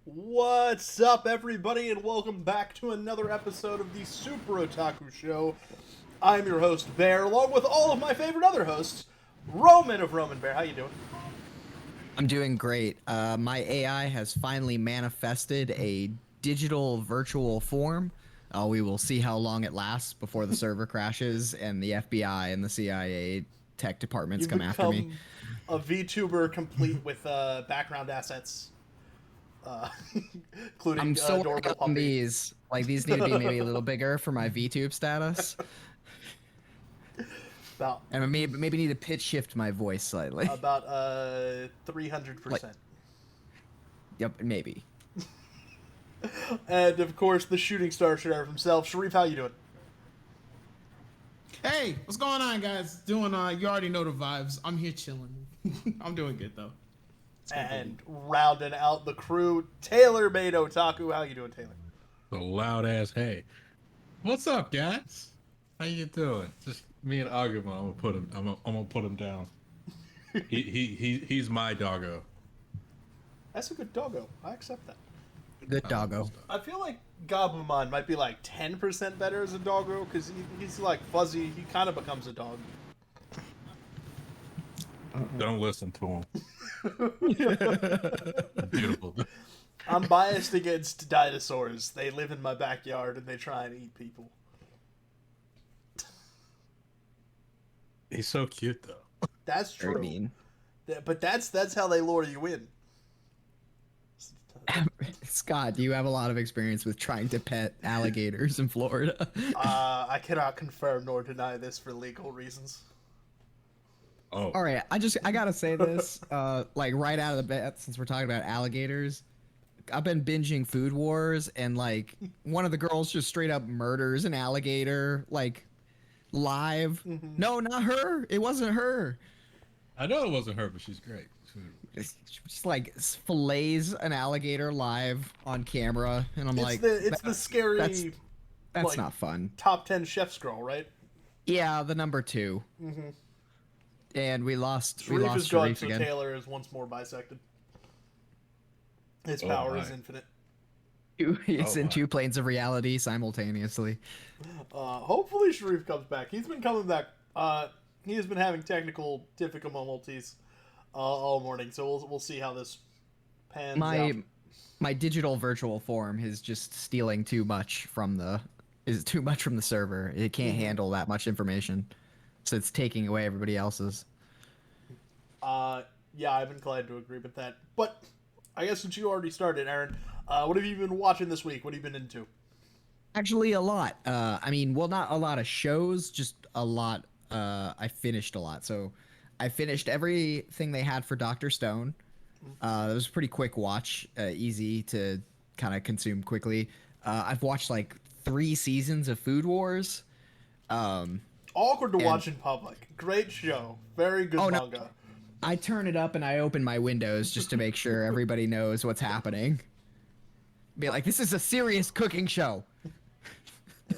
What's up, everybody, and welcome back to another episode of the Super Otaku Show. I'm your host, Bear, along with all of my favorite other hosts, Roman of Roman Bear. How you doing? I'm doing great. My AI has finally manifested a digital virtual form. We will see how long it lasts before the server crashes and the FBI and the CIA tech departments You've come after me. become a VTuber complete with background assets, uh, I'm including still working adorable on puppy. these. Like these need to be maybe a little bigger for my VTube status, about and maybe need to pitch shift my voice slightly. about Like, 300%. yep, maybe. And of course, the shooting star sheriff himself, Sharif. How you doing? Hey, what's going on, guys? You already know the vibes. I'm here chilling. I'm doing good though. And rounding out the crew, Taylor made Otaku. How you doing, Taylor? The loud ass hey. What's up, guys? How you doing? Just me and Aguma. I'm gonna put him down. He's my doggo. That's a good doggo. I accept that. Good doggo. I feel like Gabumon might be like 10% better as a doggo because he's like fuzzy. He kind of becomes a dog. Don't listen to him. Beautiful. I'm biased against dinosaurs. They live in my backyard and they try and eat people. He's so cute though. That's Very true. mean. But that's how they lure you in. Scott, you have a lot of experience with trying to pet alligators in Florida. I cannot confirm nor deny this for legal reasons. Oh, All right, I gotta say this, like right out of the bat, since we're talking about alligators, I've been binging Food Wars, and like one of the girls just straight up murders an alligator, like live. No, not her. It wasn't her. I know it wasn't her, but she's great. Just like fillets an alligator live on camera, and I'm like, It's the scary that's like, not fun. top 10 chef's girl, right? Yeah, the number 2. And we lost Sharif is gone, Sharif so again. Taylor is once more bisected. His Oh, power my. is infinite. It's Oh, in my. 2 planes of reality simultaneously. Hopefully Sharif comes back. He's been coming back. He has been having technical difficulties all morning, so we'll see how this pans my out. my digital virtual form is just stealing too much from the server. It can't handle that much information, so it's taking away everybody else's. Yeah, I've been glad to agree with that. But I guess since you already started, Aaron, what have you been watching this week? What have you been into? Actually, a lot. I mean, well, not a lot of shows, just a lot. I finished a lot, so I finished everything they had for Doctor Stone. It was a pretty quick watch, easy to kind of consume quickly. I've watched like 3 seasons of Food Wars. Awkward to watch in public. Great show. Very good Oh, no. manga. I turn it up and I open my windows just to make sure everybody knows what's happening. Be like, this is a serious cooking show.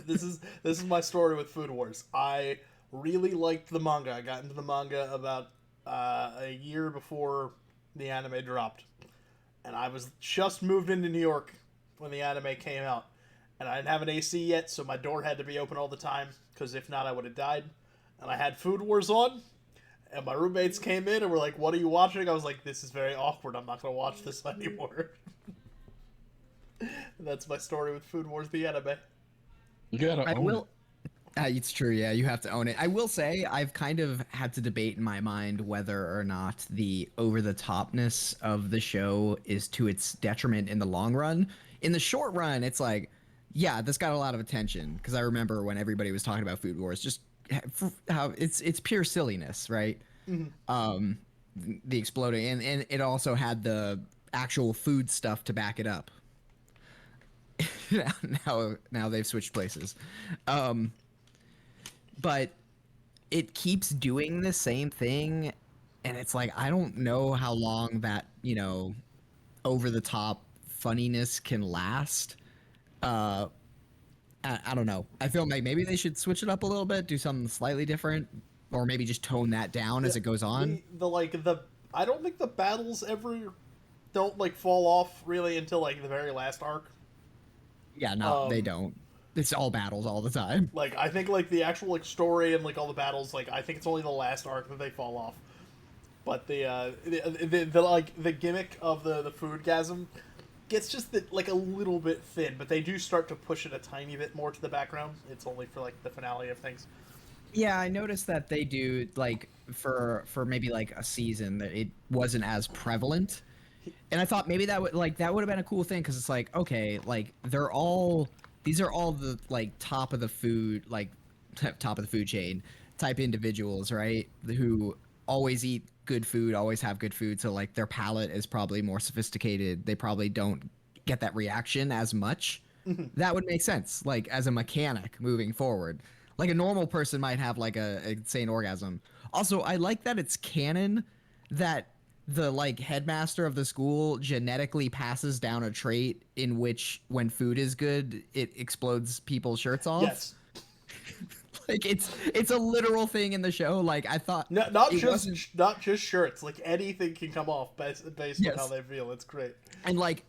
This is my story with Food Wars. I really liked the manga. I got into the manga about a year before the anime dropped, and I was just moved into New York when the anime came out, and I didn't have an AC yet, so my door had to be open all the time because if not, I would have died. And I had Food Wars on, and my roommates came in and were like, "What are you watching?" I was like, "This is very awkward. I'm not gonna watch this anymore." That's my story with Food Wars, the anime. You gotta I own will. it. It's true, yeah. You have to own it. I will say I've kind of had to debate in my mind whether or not the over-the-topness of the show is to its detriment in the long run. In the short run, it's like, yeah, this got a lot of attention because I remember when everybody was talking about Food Wars, just how it's pure silliness, right? The exploding, and it also had the actual food stuff to back it up. now they've switched places. But it keeps doing the same thing, and it's like I don't know how long that over the top funniness can last. I don't know. I feel like maybe they should switch it up a little bit, do something slightly different, or maybe just tone that down as it goes on. I don't think the battles ever don't like fall off really until like the very last arc. Yeah, no, they don't. It's all battles all the time. Like I think like the actual like story and like all the battles, like I think it's only the last arc that they fall off. But the like the gimmick of the foodgasm gets just like a little bit thin, but they do start to push it a tiny bit more to the background. It's only for like the finale of things. Yeah, I noticed that they do like for maybe like a season that it wasn't as prevalent, and I thought maybe that would have been a cool thing because it's like okay, like these are all the like top of the food top of the food chain type individuals, right? Who always eat good food, always have good food, so like their palate is probably more sophisticated. They probably don't get that reaction as much. That would make sense, like as a mechanic moving forward. Like a normal person might have like a insane orgasm. Also, I like that it's canon that the like headmaster of the school genetically passes down a trait in which when food is good, it explodes people's shirts off. Yes. Like it's a literal thing in the show. Like I thought not just shirts. Like anything can come off based on how they feel. It's great. And like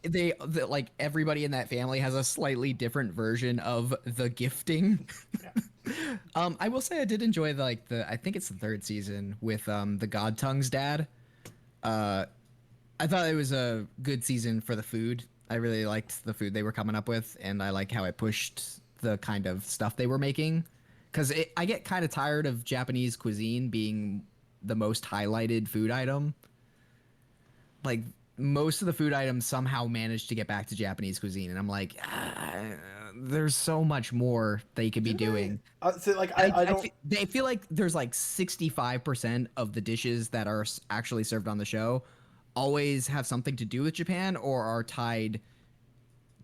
like everybody in that family has a slightly different version of the gifting. Yeah. I will say I did enjoy I think it's the third season with the God Tongue's dad. I thought it was a good season for the food. I really liked the food they were coming up with, and I like how it pushed the kind of stuff they were making. Because I get kind of tired of Japanese cuisine being the most highlighted food item. Like, most of the food items somehow manage to get back to Japanese cuisine. And I'm like, there's so much more they could be doing. So, like, I don't... They feel like there's like 65% of the dishes that are actually served on the show always have something to do with Japan or are tied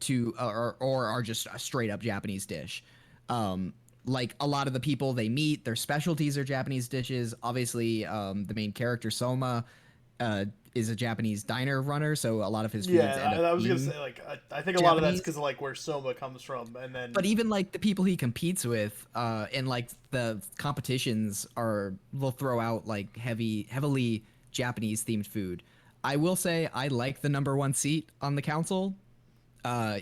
to or are just a straight up Japanese dish. Like a lot of the people they meet, their specialties are Japanese dishes. Obviously, the main character Soma is a Japanese diner runner, so a lot of his foods end up I was gonna say like I think a lot of that's because of like where Soma comes from, and then. But even like the people he competes with, and like the competitions will throw out like heavily Japanese themed food. I will say I like the number one seat on the council.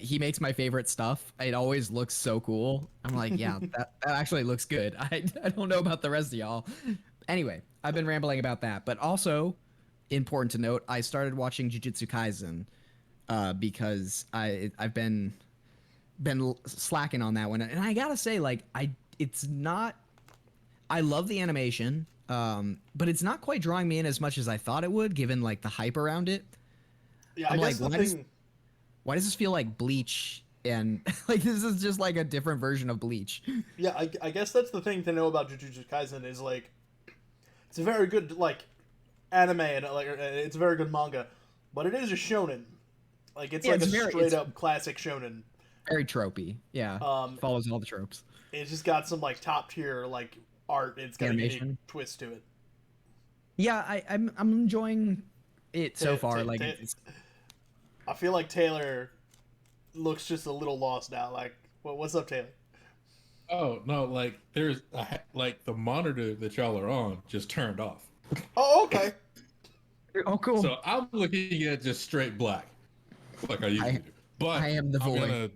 He makes my favorite stuff. It always looks so cool. I'm like, yeah, that actually looks good. I don't know about the rest of y'all. Anyway, I've been rambling about that. But also, important to note, I started watching Jujutsu Kaisen because I've been slacking on that one. And I gotta say, like, it's not... I love the animation, but it's not quite drawing me in as much as I thought it would, given, like, the hype around it. Yeah, I guess the thing... Why does this feel like Bleach and like this is just like a different version of Bleach? Yeah, I guess that's the thing to know about Jujutsu Kaisen is like it's a very good like anime and like it's a very good manga, but it is a shonen. Like it's like a straight up classic shonen. Very tropey. Yeah. Follows all the tropes. It's just got some like top tier like art. It's got a unique twist to it. Yeah, I'm enjoying it so far. Like I feel like Taylor looks just a little lost now. Like, what's up, Taylor? Oh no, like there's like the monitor that y'all are on just turned off. Oh, okay. Oh, cool. So I'm looking at just straight black, like I usually do. But I am the void.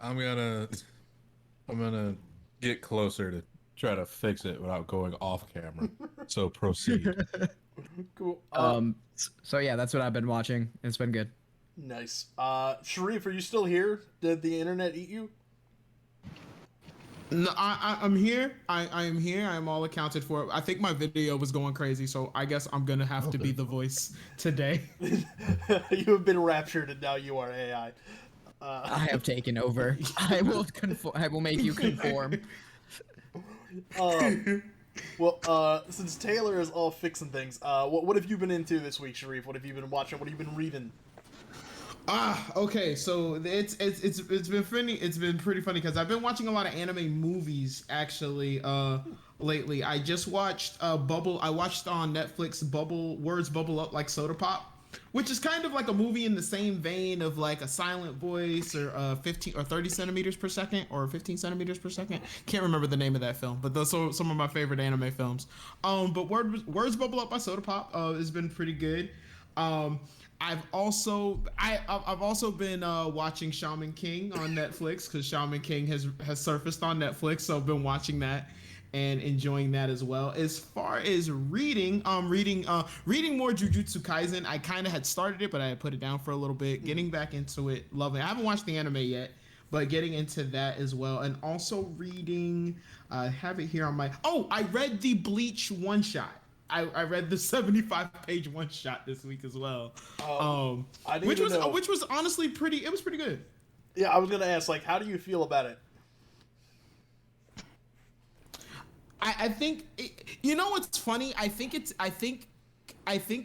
I'm gonna get closer to try to fix it without going off camera. So proceed. Cool. So yeah, that's what I've been watching. It's been good. Nice. Sharif, are you still here? Did the internet eat you? No, I'm here. I am here. I'm all accounted for. I think my video was going crazy, so I guess I'm gonna have to be the voice today. You have been raptured, and now you are AI. I have taken over. I will make you conform. Well, since Taylor is all fixing things, what have you been into this week, Sharif? What have you been watching? What have you been reading? Okay, so it's been funny. It's been pretty funny because I've been watching a lot of anime movies actually lately. I just watched Bubble. I watched on Netflix Words Bubble Up Like Soda Pop, which is kind of like a movie in the same vein of like a silent voice or 15 or 30 centimeters per second or 15 centimeters per second. Can't remember the name of that film, but those are some of my favorite anime films. But Words Bubble Up by Soda Pop has been pretty good. I've also been watching Shaman King on Netflix because Shaman King has surfaced on Netflix, so I've been watching that and enjoying that as well. As far as reading, reading more Jujutsu Kaisen. I kind of had started it, but I had put it down for a little bit. Getting back into it, loving it. I haven't watched the anime yet, but getting into that as well, and also reading. I have it here on my. Oh, I read the Bleach one shot. I read the 75-page one shot this week as well. I didn't which even was know. which was honestly pretty. It was pretty good. Yeah, I was gonna ask, like, how do you feel about it? I think you know what's funny. I think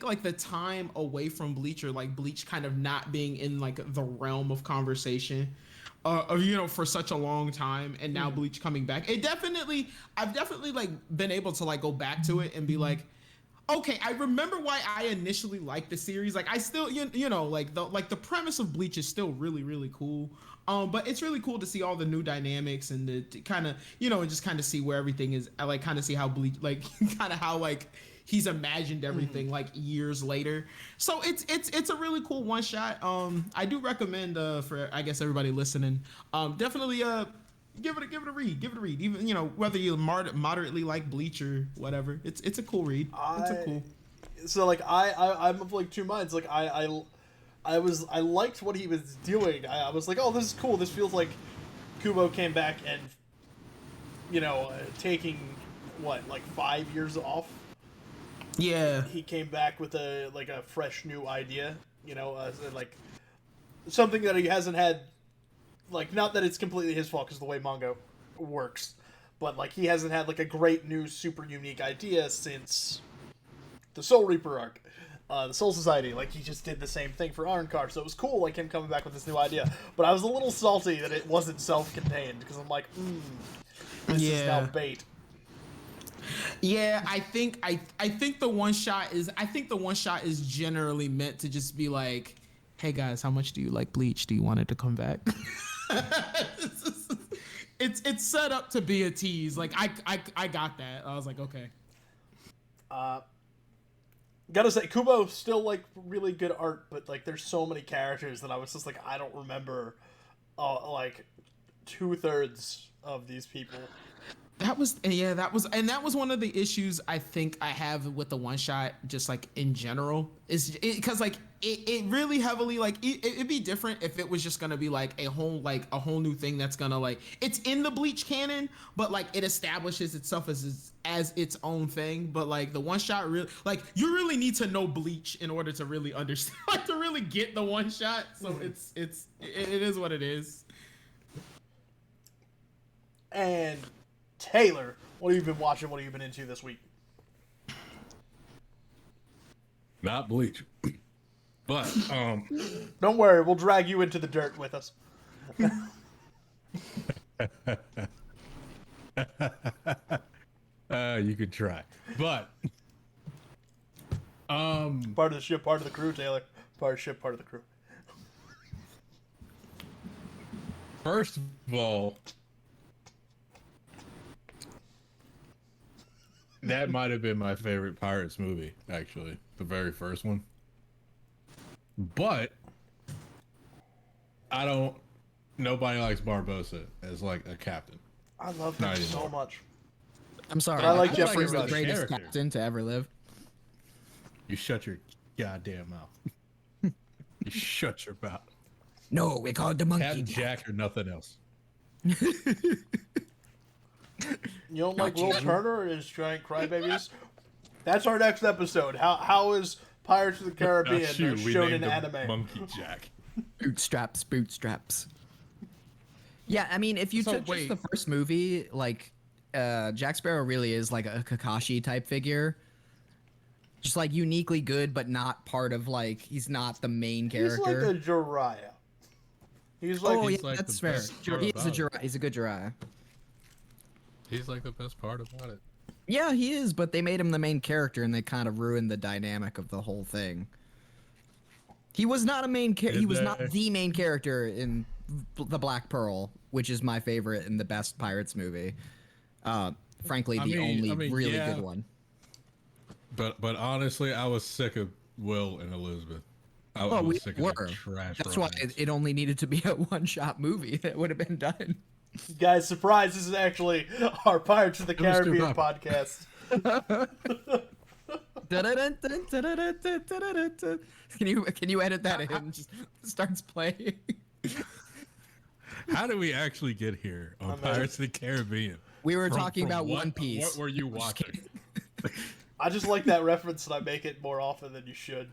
like the time away from Bleach, or like Bleach kind of not being in like the realm of conversation, for such a long time, and now Bleach coming back. I've definitely like been able to like go back to it and be like, okay, I remember why I initially liked the series. Like I still, like the premise of Bleach is still really, really cool. But it's really cool to see all the new dynamics and to kind of, and just kind of see where everything is. I like kind of see how Bleach, like kind of how like he's imagined everything like years later. So it's a really cool one shot. I do recommend for I guess everybody listening, definitely give it a read. Even whether you moderately like Bleach or whatever, it's a cool read. So like I'm of like two minds. Like I liked what he was doing. I was like, oh, this is cool. This feels like Kubo came back and taking like 5 years off. Yeah, he came back with a fresh new idea. Like something that he hasn't had. Like, not that it's completely his fault because the way manga works, but like he hasn't had like a great new super unique idea since the Soul Reaper arc, the Soul Society. Like he just did the same thing for Arrancar, so it was cool like him coming back with this new idea. But I was a little salty that it wasn't self-contained because I'm like, this is now bait. Yeah, I think the one shot is generally meant to just be like, hey guys, how much do you like Bleach? Do you want it to come back? It's set up to be a tease. Like I got that. I was like, okay. Gotta say, Kubo's still like really good art, but like there's so many characters that I was just like, I don't remember like 2/3 of these people. That was one of the issues I think I have with the one shot, just like in general, is because like it really heavily like it'd be different if it was just gonna be like a whole new thing that's gonna like it's in the Bleach canon, but like it establishes itself as its own thing. But like the one shot really like you really need to know Bleach in order to really understand, like to really get the one shot. So it is what it is. And Taylor, what have you been watching? What have you been into this week? Not Bleach. But don't worry, we'll drag you into the dirt with us. You could try. But part of the ship, part of the crew, Taylor. Part of the ship, part of the crew. First of all, that might have been my favorite Pirates movie, actually. The very first one. But nobody likes Barbossa as like a captain. I love him so much. I'm sorry. But I like Jeffrey he's the Rush. greatest Character. captain to ever live. You shut your goddamn mouth. You shut your mouth. No, we call it the monkey. Captain Jack or nothing else. You don't like Will Turner and his giant crybabies? That's our next episode. How is Pirates of the Caribbean Shonen anime? Monkey Jack. Bootstraps. Yeah, I mean, if you took just the first movie, like, Jack Sparrow really is like a Kakashi type figure. Just like uniquely good, but not part of like, he's not the main character. He's like a Jiraiya. He's like, like that's fair. He's a good Jiraiya. He's like the best part about it. Yeah, he is, but they made him the main character and they kind of ruined the dynamic of the whole thing. He was not a main character. He was not the main character in The Black Pearl, which is my favorite and the best Pirates movie. Frankly, the only really good one. But honestly, I was sick of Will and Elizabeth. I Well, we was sick of were. that trash That's why romance. it only needed to be a one-shot movie that would have been done. Guys, surprise! This is actually our Pirates of the It was too Caribbean popular. podcast. Can you edit that in? And just starts playing. How did we actually get here on I'm Pirates of the Caribbean? We were From- talking from about what- One Piece. What were you watching? I just like that reference, and I make it more often than you should.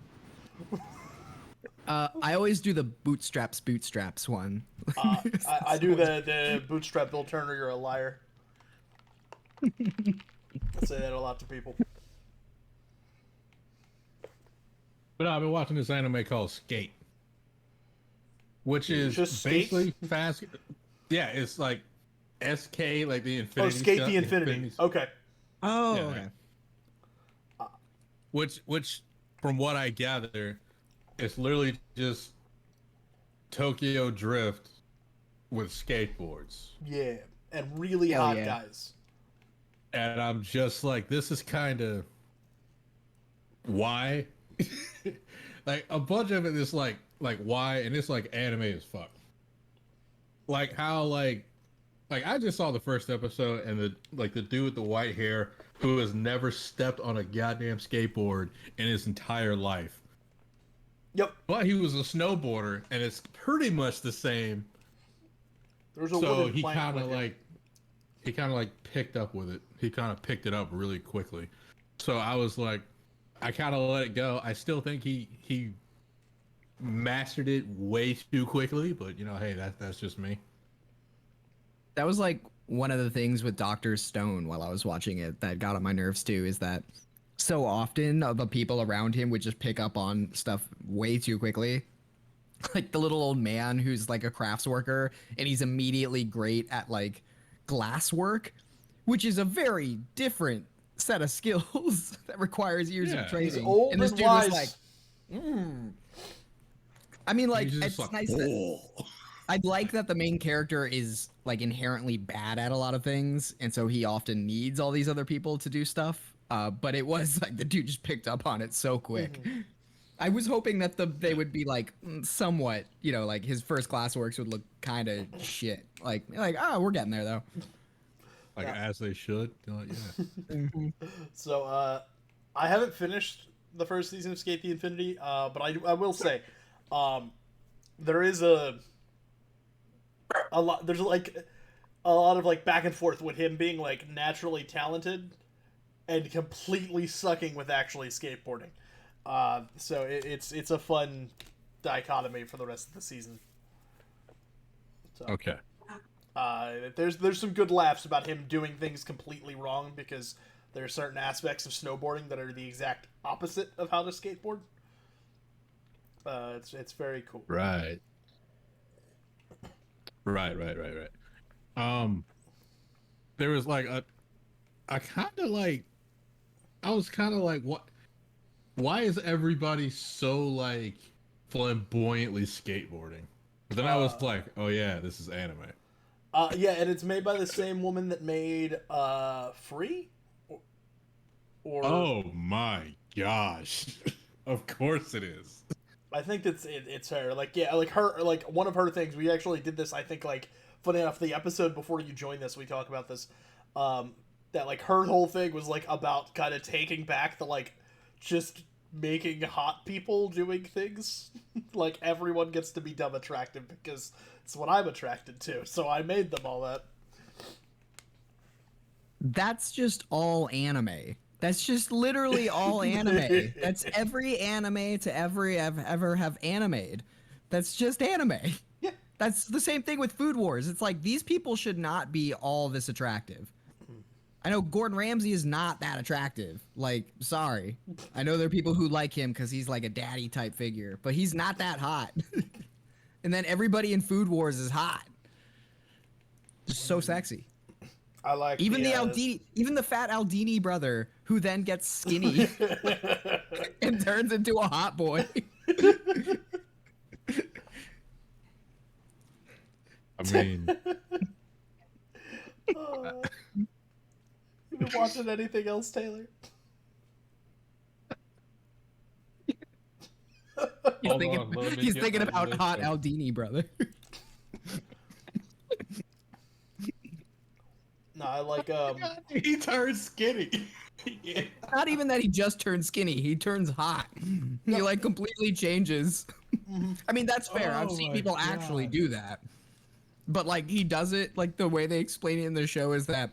I always do the bootstraps one. I do the bootstrap Bill Turner. You're a liar. I say that a lot to people. But I've been watching this anime called Skate, which is Just Skate? basically fast. Yeah, it's like SK, like the Oh, Infinity. Skate stuff, the Infinity. Okay. Oh, Yeah. okay. Which, from what I gather, it's literally just Tokyo Drift with skateboards. Yeah, and really Hell hot yeah. guys. And I'm just like, this is kind of why. Like a bunch of it is like why, and it's like anime as fuck. Like how like I just saw the first episode, and the dude with the white hair who has never stepped on a goddamn skateboard in his entire life. Yep. But he was a snowboarder, and it's pretty much the same. There's a So wooden he plank kind of with him. picked up with it. He kind of picked it up really quickly. So I was like, I kind of let it go. I still think he mastered it way too quickly, but you know, hey, that's just me. That was like one of the things with Dr. Stone while I was watching it that got on my nerves too, is that so often the people around him would just pick up on stuff way too quickly. Like the little old man who's like a crafts worker, and he's immediately great at like glass work, which is a very different set of skills that requires years Yeah. of training. He's old and this and dude was wise. like, I mean, like, He's it's just like, nice that I'd like that the main character is like inherently bad at a lot of things, and so he often needs all these other people to do stuff. But it was like the dude just picked up on it so quick. I was hoping that they would be like somewhat, you know, like his first class works would look kind of shit. Like oh, we're getting there though. Like as they should. Yeah. So, I haven't finished the first season of Skate the Infinity, but I will say, there is a lot. There's like a lot of like back and forth with him being like naturally talented and completely sucking with actually skateboarding. So it's a fun dichotomy for the rest of the season. So, Okay. there's some good laughs about him doing things completely wrong because there are certain aspects of snowboarding that are the exact opposite of how to skateboard. It's very cool. Right. Right. There was like I was kind of like, what? Why is everybody so like flamboyantly skateboarding? But then I was like, oh yeah, this is anime. Yeah, and it's made by the same woman that made Free. Or Oh my gosh! Of course it is. I think it's her. Like yeah, like her like one of her things. We actually did this. I think like funny enough, the episode before you joined this, we talk about this. That like her whole thing was like about kind of taking back the like just making hot people doing things. Like everyone gets to be dumb attractive because it's what I'm attracted to. So I made them all that. That's just all anime. That's just literally all anime. That's every anime to ever have animated. That's just anime. Yeah. That's the same thing with Food Wars. It's like these people should not be all this attractive. I know Gordon Ramsay is not that attractive. Like, sorry. I know there are people who like him because he's like a daddy type figure, but he's not that hot. And then everybody in Food Wars is hot. Just so sexy. I like Even the Aldini, even the fat Aldini brother, who then gets skinny and turns into a hot boy. I mean, You been watching anything else, Taylor? Hold on, let me He's get thinking my about list hot up. Aldini, brother. No, I like He turned skinny. Yeah. Not even that he just turns skinny; he turns hot. He like completely changes. I mean, that's fair. I've Oh seen my people actually God. do that, but like he does it like the way they explain it in the show is that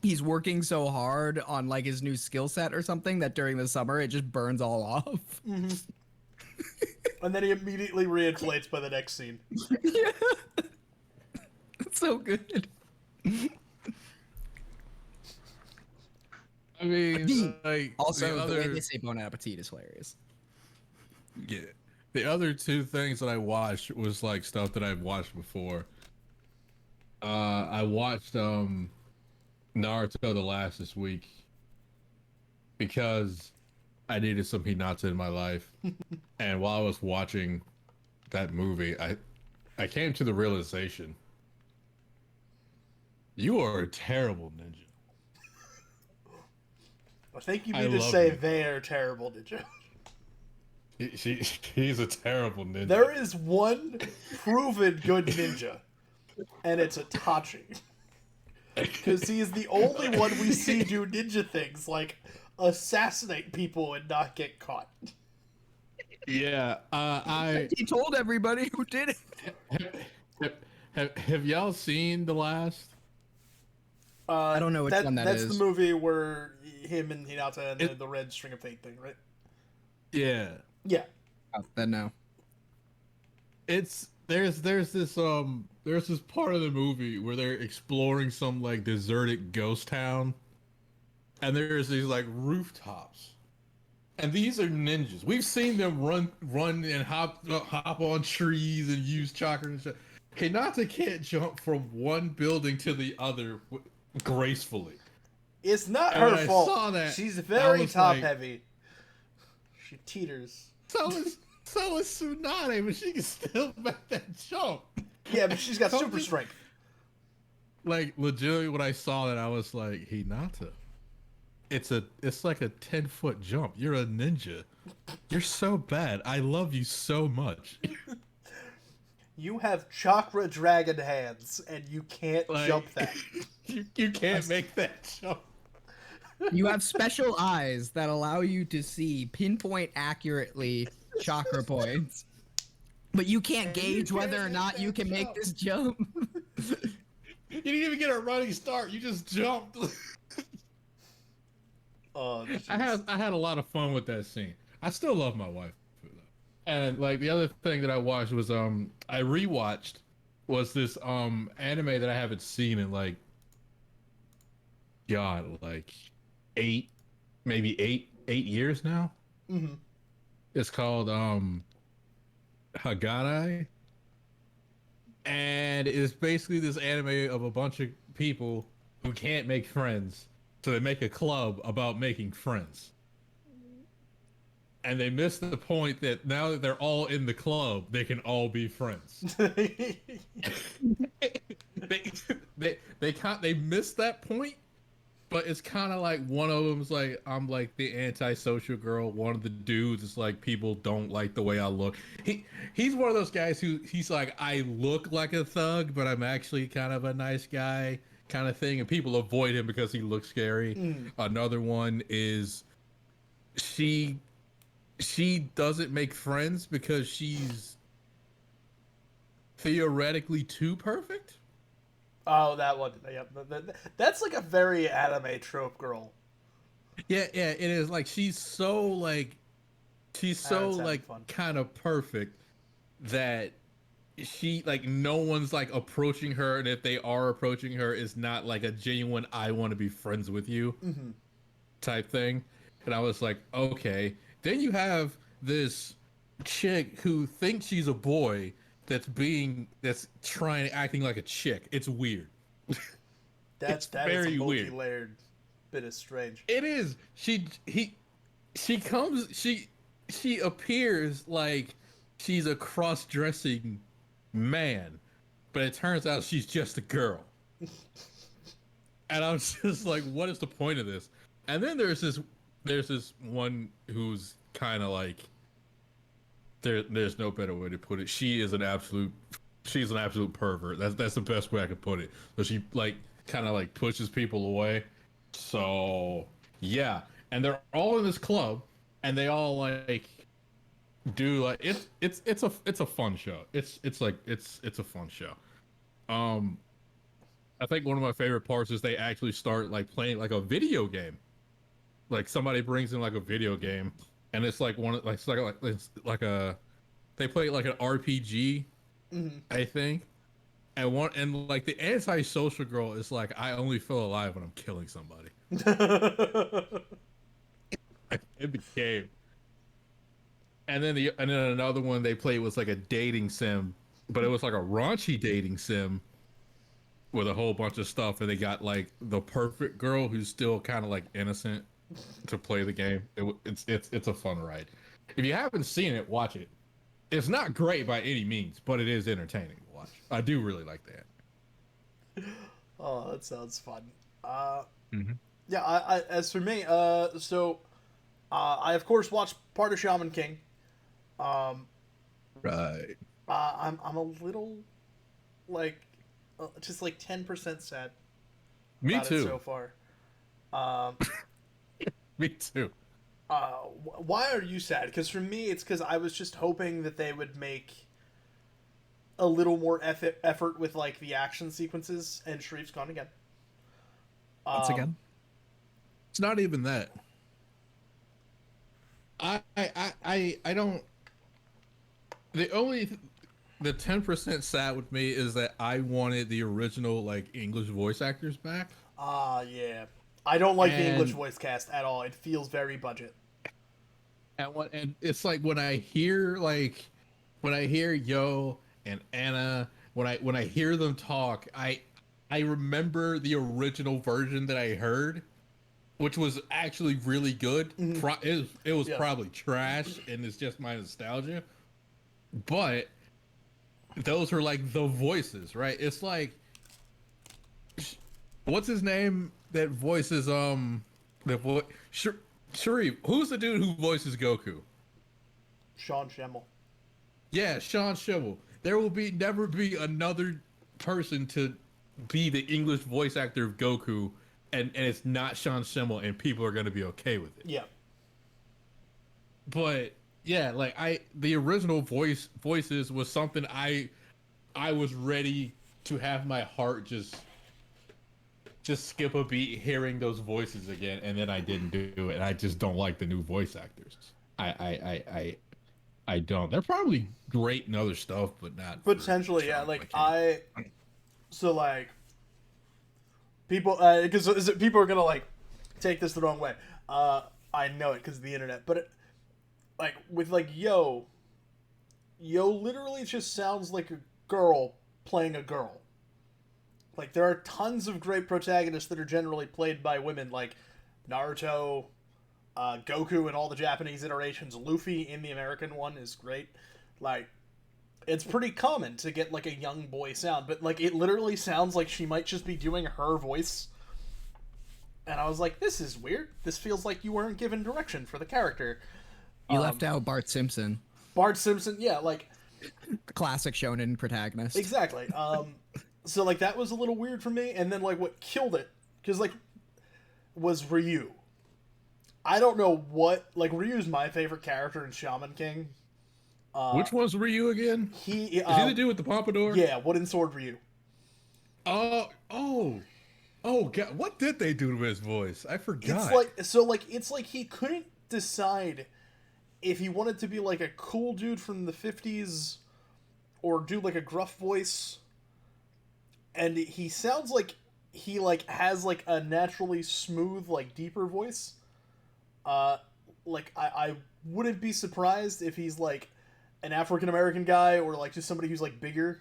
he's working so hard on like his new skill set or something that during the summer it just burns all off. and then he immediately reinflates by the next scene. Yeah, it's so good. I mean, like Also, the the way other, they say Bon Appetit is hilarious. yeah, the other two things that I watched was like stuff that I've watched before. I watched Naruto the last this week because I needed some Hinata in my life, and while I was watching that movie, I came to the realization you are a terrible ninja. I think you I mean to love say you. they're terrible, did you? He's a terrible ninja. There is one proven good ninja, and it's Itachi. Because he is the only one we see do ninja things, like assassinate people and not get caught. Yeah, He told everybody who did it. have y'all seen The Last? I don't know which one that's is. the movie where him and Hinata and It- the red string of fate thing, right? Yeah. Yeah. Oh, then no. There's this part of the movie where they're exploring some like deserted ghost town, and there's these like rooftops, and these are ninjas. We've seen them run and hop on trees and use chakra and shit. Hinata can't jump from one building to the other gracefully. It's not And when her I fault. saw that, She's I very was top like- heavy. She teeters. So is Tsunade, but she can still make that jump. Yeah, but she's got Come super to- strength. Like legitimately, when I saw that, I was like, Hinata, it's like a 10-foot jump. You're a ninja. You're so bad. I love you so much. You have chakra dragon hands, and you can't Like, jump that. you can't make that jump. You have special eyes that allow you to see pinpoint accurately chakra points. But you can't gauge whether or not you can make this jump. You didn't even get a running start. You just jumped. Oh, I had a lot of fun with that scene. I still love my wife. And like the other thing that I watched was I rewatched was this anime that I haven't seen in like like maybe eight years now. Mm-hmm. It's called Hagarai. And it's basically this anime of a bunch of people who can't make friends. So they make a club about making friends. And they miss the point that now that they're all in the club, they can all be friends. They missed that point, but it's kind of like one of them's like, I'm like the antisocial girl. One of the dudes is like, people don't like the way I look. He's one of those guys who he's like, I look like a thug, but I'm actually kind of a nice guy kind of thing. And people avoid him because he looks scary. Another one is she doesn't make friends because she's theoretically too perfect. Oh, that one. Yeah, that's like a very anime trope girl. Yeah, it is. Like she's so It's having fun. kind of perfect that she like no one's like approaching her, and if they are approaching her, it's not like a genuine I want to be friends with you type thing. And I was like, okay. Then you have this chick who thinks she's a boy that's acting like a chick. It's weird. That's It's very a weird. multi-layered bit of strange. It is. She appears like she's a cross-dressing man, but it turns out she's just a girl. And I was just like, what is the point of this? And then there's this one who's kind of like there's no better way to put it. She's an absolute pervert. That's the best way I could put it. So she like kind of like pushes people away. So yeah, and they're all in this club, and they all like do like it's a fun show. It's a fun show. Um, I think one of my favorite parts is they actually start like playing like a video game. Like somebody brings in like a video game, and it's like one like it's like a they play like an RPG, I think. And like the antisocial girl is like, I only feel alive when I'm killing somebody. It became. And then another one they played was like a dating sim, but it was like a raunchy dating sim with a whole bunch of stuff, and they got like the perfect girl who's still kind of like innocent to play the game. It's a fun ride. If you haven't seen it, watch it. It's not great by any means, but it is entertaining to watch. I do really like that. Oh, that sounds fun. Mm-hmm. Yeah, I as for me, I of course watched part of Shaman King. Right. I'm a little like just like 10% sad. Me about too. It so far. Me too. Why are you sad? Because for me, it's because I was just hoping that they would make a little more effort with like the action sequences. And Sharif's gone again. Once again, it's not even that. I don't. The 10% sad with me is that I wanted the original like English voice actors back. Yeah. I don't like the English voice cast at all. It feels very budget. And it's like when I hear Yo and Anna, when I hear them talk, I remember the original version that I heard, which was actually really good. Mm-hmm. It was probably trash, and it's just my nostalgia. But those are like the voices, right? It's like, what's his name that voices Sharif? Who's the dude who voices Goku? Sean Schemmel. Yeah, Sean Schemmel. There will never be another person to be the English voice actor of Goku, and it's not Sean Schemmel, and people are gonna be okay with it. Yeah. But yeah, like the original voices was something I was ready to have my heart just skip a beat hearing those voices again, and then I didn't do it. And I just don't like the new voice actors. I don't. They're probably great in other stuff, but not potentially. Yeah, like people because people are gonna like take this the wrong way. I know it because of the internet, but like with like Yo literally just sounds like a girl playing a girl. Like, there are tons of great protagonists that are generally played by women, like Naruto, Goku in all the Japanese iterations, Luffy in the American one is great. Like, it's pretty common to get, like, a young boy sound, but, like, it literally sounds like she might just be doing her voice. And I was like, this is weird. This feels like you weren't given direction for the character. You left out Bart Simpson. Bart Simpson, yeah, like... Classic shonen protagonist. Exactly. So, like, that was a little weird for me. And then, like, what killed it, because, like, was Ryu. I don't know what... Like, Ryu's my favorite character in Shaman King. Which one's Ryu again? Is he the dude with the pompadour? Yeah, Wooden Sword Ryu. Oh, God. What did they do to his voice? I forgot. It's like he couldn't decide if he wanted to be, like, a cool dude from the 50s or do, like, a gruff voice. And he sounds like he, like, has, like, a naturally smooth, like, deeper voice. Like, I wouldn't be surprised if he's, like, an African-American guy or, like, just somebody who's, like, bigger.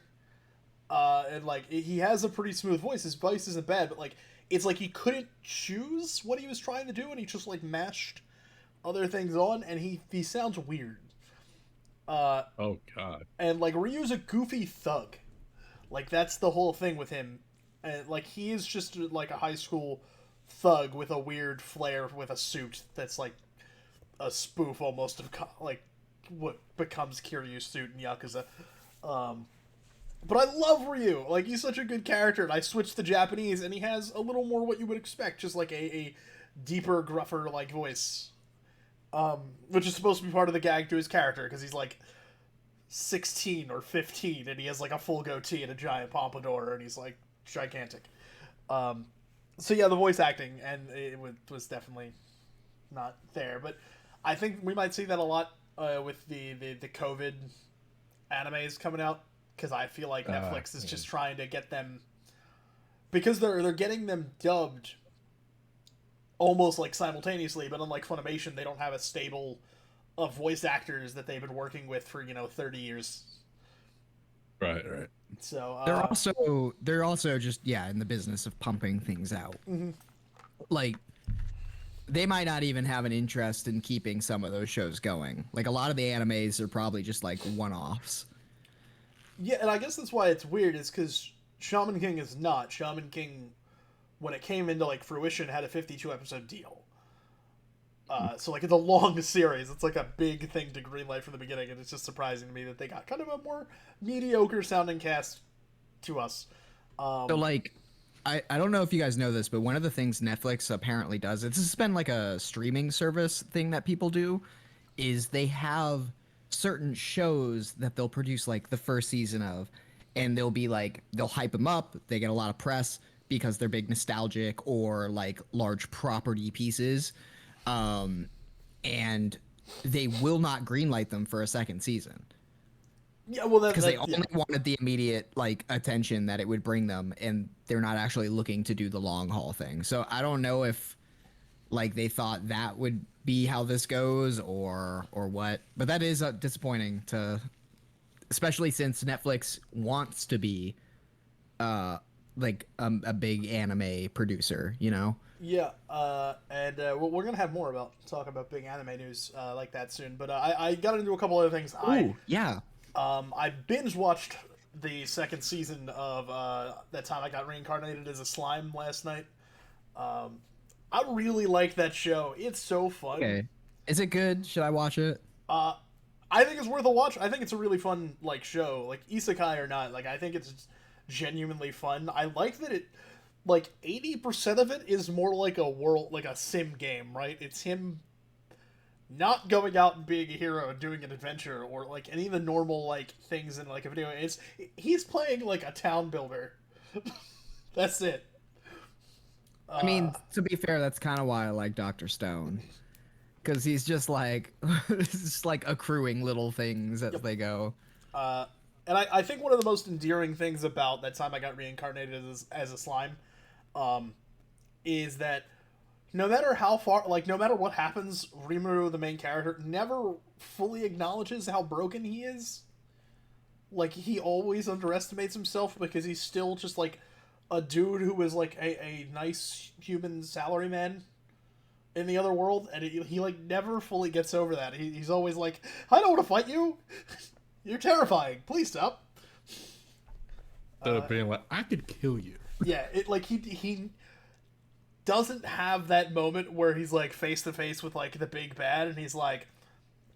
And, like, he has a pretty smooth voice. His voice isn't bad, but, like, it's like he couldn't choose what he was trying to do, and he just, like, mashed other things on, and he sounds weird. Oh, God. And, like, Ryu's a goofy thug. Like, that's the whole thing with him. And, like, he is just, like, a high school thug with a weird flair with a suit that's, like, a spoof almost of, like, what becomes Kiryu's suit in Yakuza. But I love Ryu. Like, he's such a good character, and I switched to Japanese, and he has a little more what you would expect, just like a deeper, gruffer like voice, which is supposed to be part of the gag to his character because he's like 16 or 15, and he has like a full goatee and a giant pompadour, and he's like gigantic. So yeah, the voice acting, and it was definitely not there, but I think we might see that a lot with the COVID animes coming out, because I feel like Netflix is just trying to get them, because they're getting them dubbed almost like simultaneously, but unlike Funimation, they don't have a stable of voice actors that they've been working with for 30 years. Right. So they're also just in the business of pumping things out. Mm-hmm. Like, they might not even have an interest in keeping some of those shows going. Like, a lot of the animes are probably just like one-offs. Yeah, and I guess that's why it's weird, is because Shaman King is not. Shaman King, when it came into like fruition, had a 52 episode deal. So like, it's a long series. It's like a big thing to greenlight from the beginning, and it's just surprising to me that they got kind of a more mediocre sounding cast to us. So like, I don't know if you guys know this, but one of the things Netflix apparently does, it's been like a streaming service thing that people do, is they have certain shows that they'll produce like the first season of, and they'll hype them up, they get a lot of press because they're big nostalgic or like large property pieces, and they will not greenlight them for a second season. Yeah, well, because they only wanted the immediate like attention that it would bring them, and they're not actually looking to do the long haul thing. So I don't know if like they thought that would be how this goes or what, but that is disappointing especially since Netflix wants to be like a big anime producer, Yeah, and we're gonna have more talk about big anime news like that soon. But I got into a couple other things. Yeah. I binge watched the second season of That Time I Got Reincarnated as a Slime last night. I really like that show. It's so fun. Okay. Is it good? Should I watch it? I think it's worth a watch. I think it's a really fun like show, like isekai or not. Like, I think it's genuinely fun. I like that it, like, 80% of it is more like a sim game, right? It's him not going out and being a hero and doing an adventure or like any of the normal like things in like a video. He's playing like a town builder. That's it. I mean, to be fair, that's kind of why I like Dr. Stone, because he's just like accruing little things as they go. And I think one of the most endearing things about That Time I Got Reincarnated as a Slime is that no matter how far, like, no matter what happens, Rimuru, the main character, never fully acknowledges how broken he is. Like, he always underestimates himself because he's still just, like, a dude who is, like, a nice human salaryman in the other world, and he like, never fully gets over that. He's always like, I don't want to fight you! You're terrifying! Please stop! Instead of being like, I could kill you. Yeah, he doesn't have that moment where he's like face to face with like the big bad and he's like,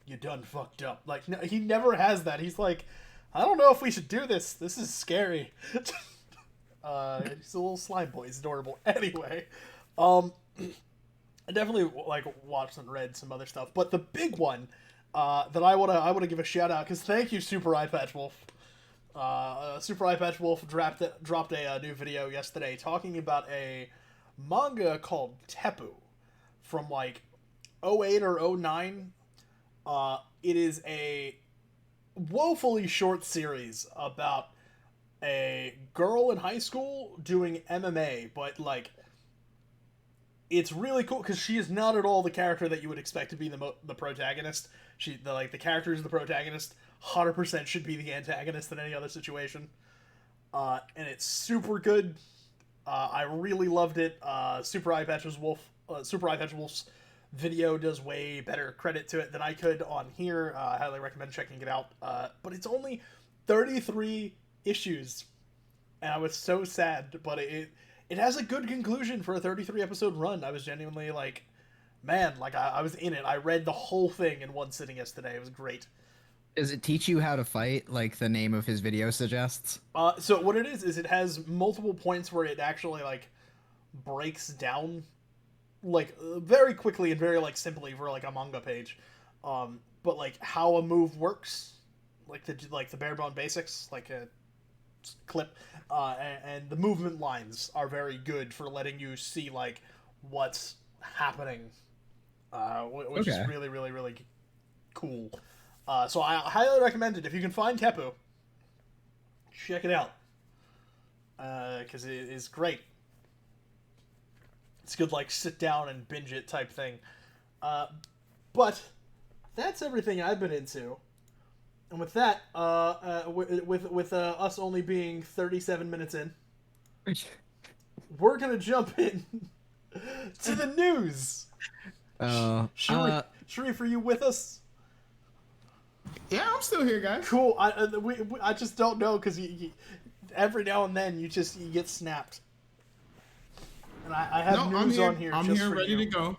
you done fucked up. Like, no, he never has that. He's like, I don't know if we should do this. This is scary. He's a little slime boy. He's adorable. Anyway, I definitely like watched and read some other stuff, but the big one that I wanna give a shout out, because thank you, Super Eye Patch Wolf. Super Eye Patch Wolf dropped a new video yesterday talking about a manga called Teppu from like 08 or 09. It is a woefully short series about a girl in high school doing MMA, but like, it's really cool because she is not at all the character that you would expect to be the protagonist. The character is the protagonist. 100% should be the antagonist in any other situation. And it's super good. I really loved it. Super Eye Patch Wolf's video does way better credit to it than I could on here. I highly recommend checking it out. But it's only 33 issues, and I was so sad, but it has a good conclusion for a 33 episode run. I was genuinely like man, like I was in it. I read the whole thing in one sitting yesterday. It was great. Does it teach you how to fight, like the name of his video suggests? So what it is it has multiple points where it actually like breaks down like very quickly and very like simply for like a manga page, but like how a move works, like the bare bone basics, like a clip, and the movement lines are very good for letting you see like what's happening, which is Okay. really really really cool. So I highly recommend it if you can find Tepu. Check it out, because it is great. It's good, like sit down and binge it type thing. But that's everything I've been into. And with that, with us only being 37 minutes in, we're gonna jump in to the news. Sharif, are you with us? Yeah, I'm still here, guys. Cool. I just don't know because every now and then you get snapped. And I have news on here. I'm just here, for ready you. to go.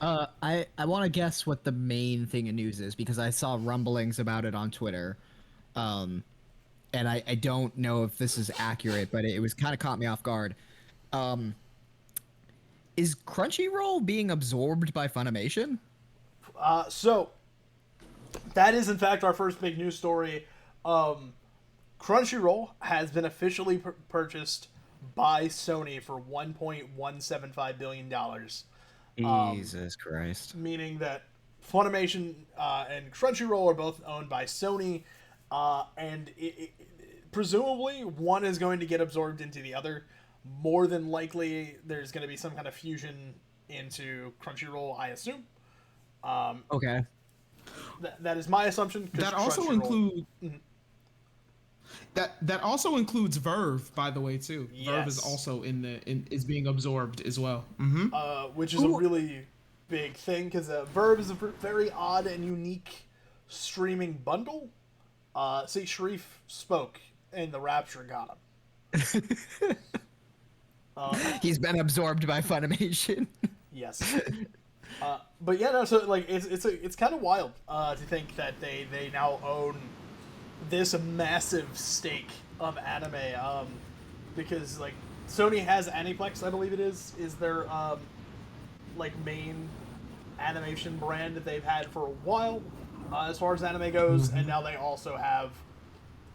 I want to guess what the main thing of news is because I saw rumblings about it on Twitter, and I don't know if this is accurate, but it was kind of caught me off guard. Is Crunchyroll being absorbed by Funimation? So that is in fact our first big news story. Crunchyroll has been officially purchased by Sony for $1.175 billion. Jesus Christ. Meaning that Funimation and Crunchyroll are both owned by Sony, and presumably one is going to get absorbed into the other. More than likely, there's going to be some kind of fusion into Crunchyroll, I assume. Okay. That is my assumption. That also includes that also includes Verve, by the way, too. Yes. Verve is also is being absorbed as well. Which is a really big thing because Verve is a very odd and unique streaming bundle. See, Sharif spoke and the rapture got him. He's been absorbed by Funimation. Yes. But yeah, no. So like, it's kind of wild to think that they now own this massive stake of anime. Because like Sony has Aniplex, I believe it is their like main animation brand that they've had for a while, as far as anime goes, and now they also have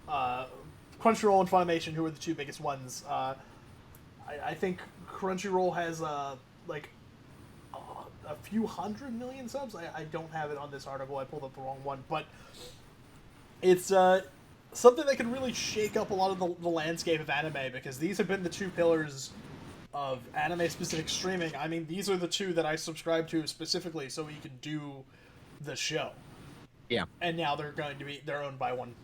Crunchyroll and Funimation, who are the two biggest ones. I think Crunchyroll has like a few 100 million subs. I don't have it on this article. I pulled up the wrong one, but it's something that could really shake up a lot of the landscape of anime, because these have been the two pillars of anime-specific streaming. I mean, these are the two that I subscribe to specifically so we could do the show. Yeah. And now they're owned by one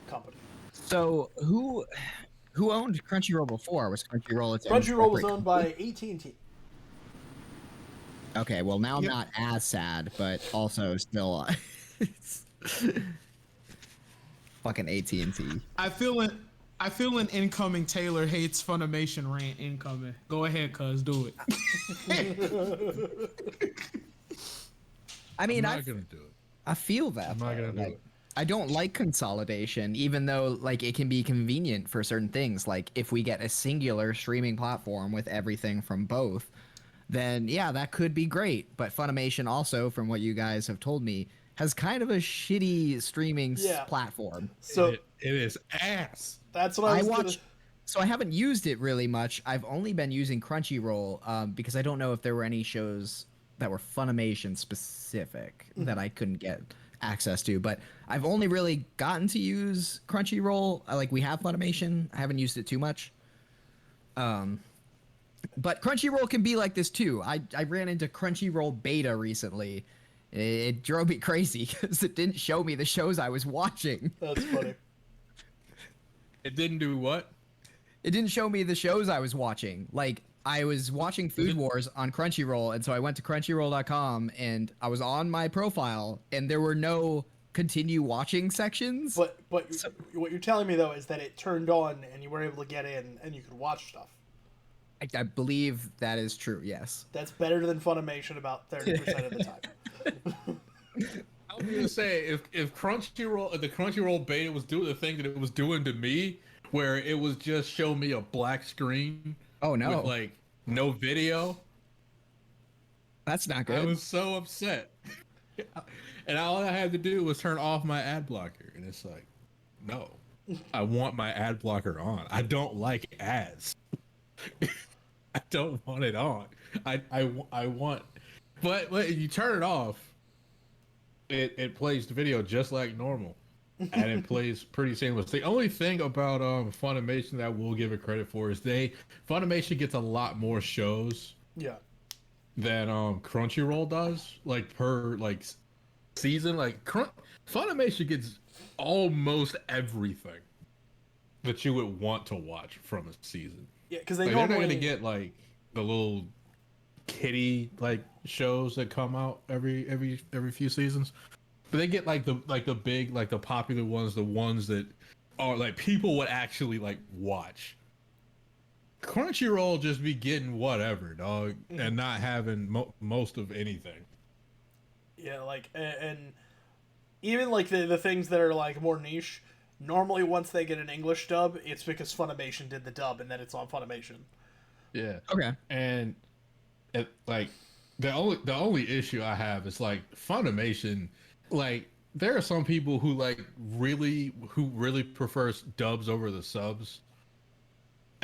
company. So who owned Crunchyroll before? Was Crunchyroll its own Crunchyroll was separate owned by company? AT&T. Okay, well now I'm not as sad, but also still fucking AT&T. I feel an incoming Taylor hates Funimation rant incoming. Go ahead, cuz, do it. I mean, I'm not gonna do it. I feel that. I'm not gonna do like, it. I don't like consolidation, even though like it can be convenient for certain things. Like if we get a singular streaming platform with everything from both, then yeah, that could be great. But Funimation also, from what you guys have told me, has kind of a shitty streaming platform. So it is ass. that's what I was gonna... So I haven't used it really much. I've only been using Crunchyroll because I don't know if there were any shows that were Funimation specific that I couldn't get access to. But I've only really gotten to use Crunchyroll. Like we have Funimation. I haven't used it too much. But Crunchyroll can be like this too. I ran into Crunchyroll beta recently. It drove me crazy because it didn't show me the shows I was watching. That's funny. It didn't do what? It didn't show me the shows I was watching. Like, I was watching Food Wars on Crunchyroll, and so I went to crunchyroll.com, and I was on my profile, and there were no continue watching sections. But what you're telling me though is that it turned on and you were able to get in and you could watch stuff. I believe that is true. Yes. That's better than Funimation about 30% of the time. I was gonna say if Crunchyroll, if the Crunchyroll beta was doing the thing that it was doing to me, where it was just show me a black screen Oh no, with like no video, that's not I good. was so upset. And all I had to do was turn off my ad blocker, and it's like, no, I want my ad blocker on. I don't like ads. I don't want it on. I want, but you turn it off, it plays the video just like normal, and it plays pretty seamless. The only thing about Funimation that we'll give it credit for is Funimation gets a lot more shows Yeah. than Crunchyroll does, like per like season. Like Funimation gets almost everything that you would want to watch from a season. Yeah, because they Like, normally... they're not gonna get like the little kiddie like shows that come out every few seasons, but they get like the big, like the popular ones, the ones that are like people would actually like watch. Crunchyroll just be getting whatever, dog, and not having most of anything. Yeah, like, and even like the things that are like more niche, normally once they get an English dub, it's because Funimation did the dub and then it's on Funimation. Yeah. Okay. And like the only issue I have is like Funimation. Like there are some people who really prefers dubs over the subs.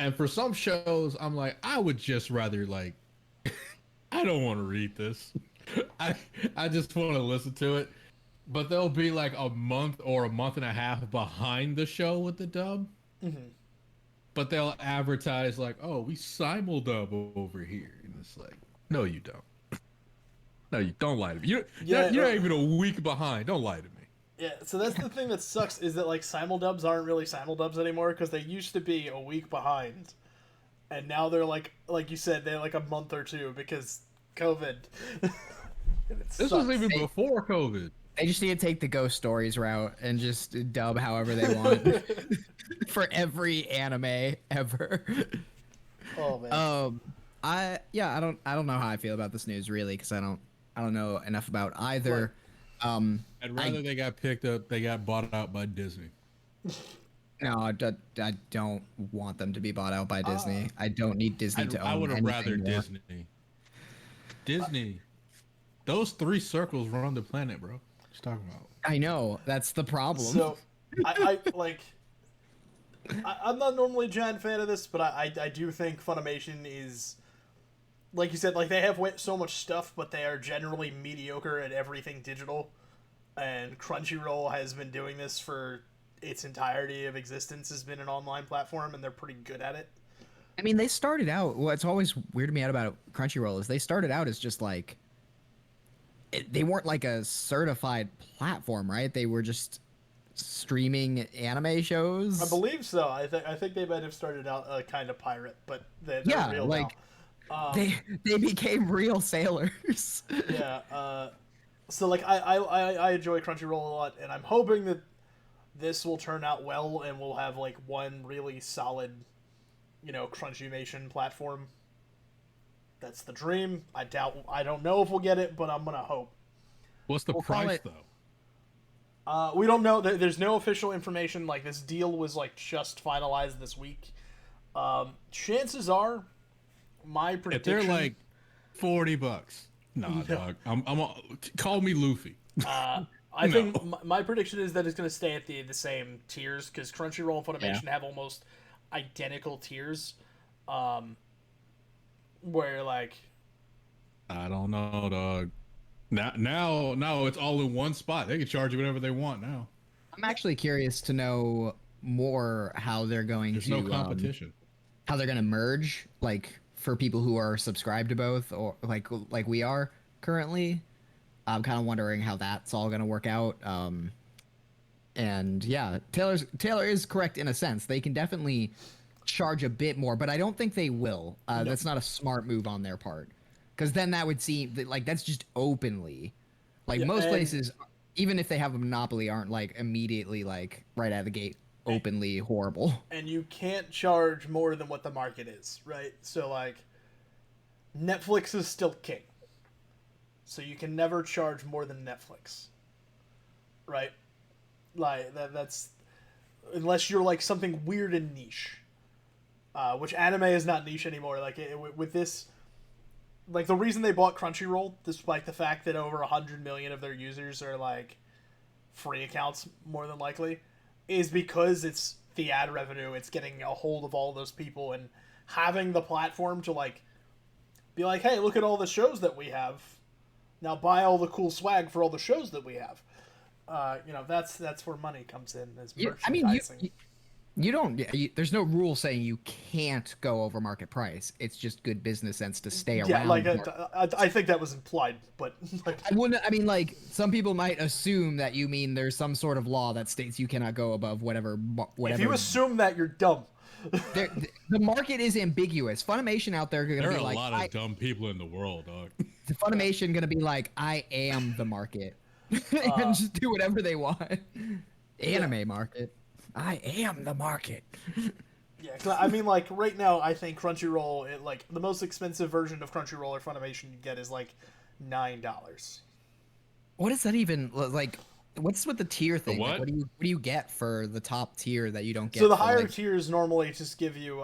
And for some shows, I'm like, I would just rather like, I don't want to read this. I just want to listen to it. But they'll be like a month or a month and a half behind the show with the dub. Mm-hmm. But they'll advertise like, oh, we simuldub over here. And it's like, no, you don't. No, you don't lie to me. You're not even a week behind. Don't lie to me. Yeah, so that's the thing that sucks is that like simuldubs aren't really simuldubs anymore because they used to be a week behind, and now they're like you said, they're like a month or two because COVID. This was even before COVID. They just need to take the Ghost Stories route and just dub however they want for every anime ever. Oh man. I don't know how I feel about this news really because I don't know enough about either. I'd rather they got picked up. They got bought out by Disney. No, I don't want them to be bought out by Disney. I don't need Disney to own. I would have rather more. Disney. Disney. Those three circles run the planet, bro. What you talking about? I know that's the problem. So, I like. I'm not normally a giant fan of this, but I do think Funimation is, like you said, like they have so much stuff, but they are generally mediocre at everything digital. And Crunchyroll has been doing this for its entirety of existence, has been an online platform, and they're pretty good at it. I mean, they started out. What's always weirded me out about Crunchyroll is they started out as just like. They weren't like a certified platform, right? They were just streaming anime shows. I believe so. I think they might have started out a kind of pirate, but they're real like now. they became real sailors. Yeah. So like I enjoy Crunchyroll a lot, and I'm hoping that this will turn out well, and we'll have like one really solid, Crunchymation platform. That's the dream. I don't know if we'll get it, but I'm gonna hope. What's the price though? We don't know. There's no official information. Like this deal was like just finalized this week. Chances are, my prediction. If they're like $40, nah, dog. Call me Luffy. I think my prediction is that it's going to stay at the same tiers because Crunchyroll and Funimation have almost identical tiers. Where like, I don't know, dog. Now it's all in one spot. They can charge you whatever they want now. I'm actually curious to know more how they're going There's to no competition. How they're going to merge, like for people who are subscribed to both, or like we are currently. I'm kind of wondering how that's all going to work out. And yeah, Taylor is correct in a sense. They can definitely charge a bit more, but I don't think they will. No. That's not a smart move on their part, because then that would seem like that's just openly, like most places, even if they have a monopoly, aren't like immediately like right out of the gate openly horrible. And you can't charge more than what the market is, right? So like Netflix is still king. So you can never charge more than Netflix. Right? Like that's unless you're like something weird and niche. Which anime is not niche anymore. Like with this, like the reason they bought Crunchyroll, despite the fact that over 100 million of their users are like free accounts, more than likely, is because it's the ad revenue. It's getting a hold of all those people and having the platform to like be like, hey, look at all the shows that we have. Now buy all the cool swag for all the shows that we have. That's where money comes in as merchandising. You don't. There's no rule saying you can't go over market price. It's just good business sense to stay around. Yeah, like I think that was implied, but like I wouldn't. I mean, like some people might assume that you mean there's some sort of law that states you cannot go above whatever. If you assume that, you're dumb. The market is ambiguous. Funimation out there going to be like, there are a lot of dumb people in the world, dog. Funimation going to be like, I am the market, and just do whatever they want. Anime market. I am the market. Yeah, I mean, like right now, I think Crunchyroll, like the most expensive version of Crunchyroll or Funimation you get is like $9. What is that even like? What's with the tier thing? What? Like, what do you get for the top tier that you don't get? So the for, higher like... tiers normally just give you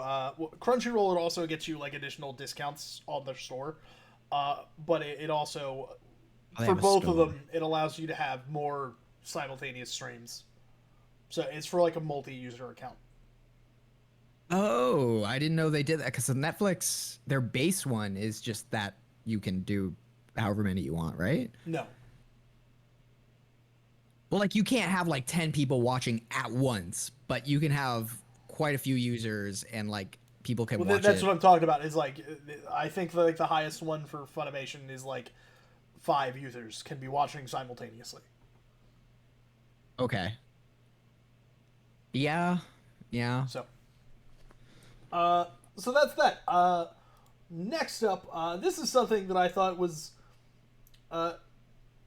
Crunchyroll. It also gets you like additional discounts on their store, but it also for both of them it allows you to have more simultaneous streams. So it's for like a multi-user account. Oh, I didn't know they did that because Netflix, their base one is just that you can do however many you want, right? No. Well, like you can't have like 10 people watching at once, but you can have quite a few users and like people can watch that's it. what I'm talking about. Is like I think like the highest one for Funimation is like 5 users can be watching simultaneously. Okay. Yeah. So that's that. Next up, this is something that I thought was,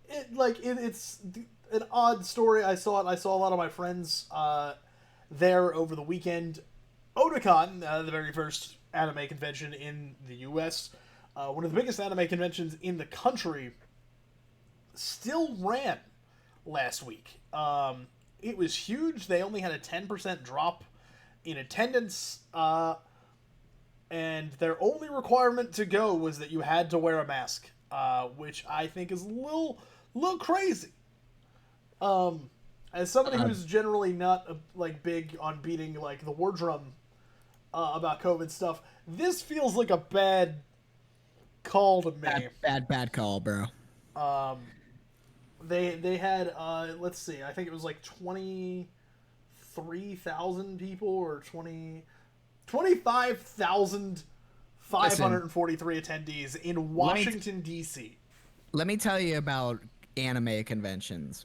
it's an odd story. I saw a lot of my friends there over the weekend. Otakon, the very first anime convention in the U.S., one of the biggest anime conventions in the country, still ran last week. It was huge. They only had a 10% drop in attendance, and their only requirement to go was that you had to wear a mask, which I think is a little crazy. As somebody who's generally not like big on beating like the war drum about COVID stuff, this feels like a bad call to me. Bad call, bro. They had let's see, I think it was like 23,000 people or 25,543 attendees in Washington D.C. Let me tell you about anime conventions.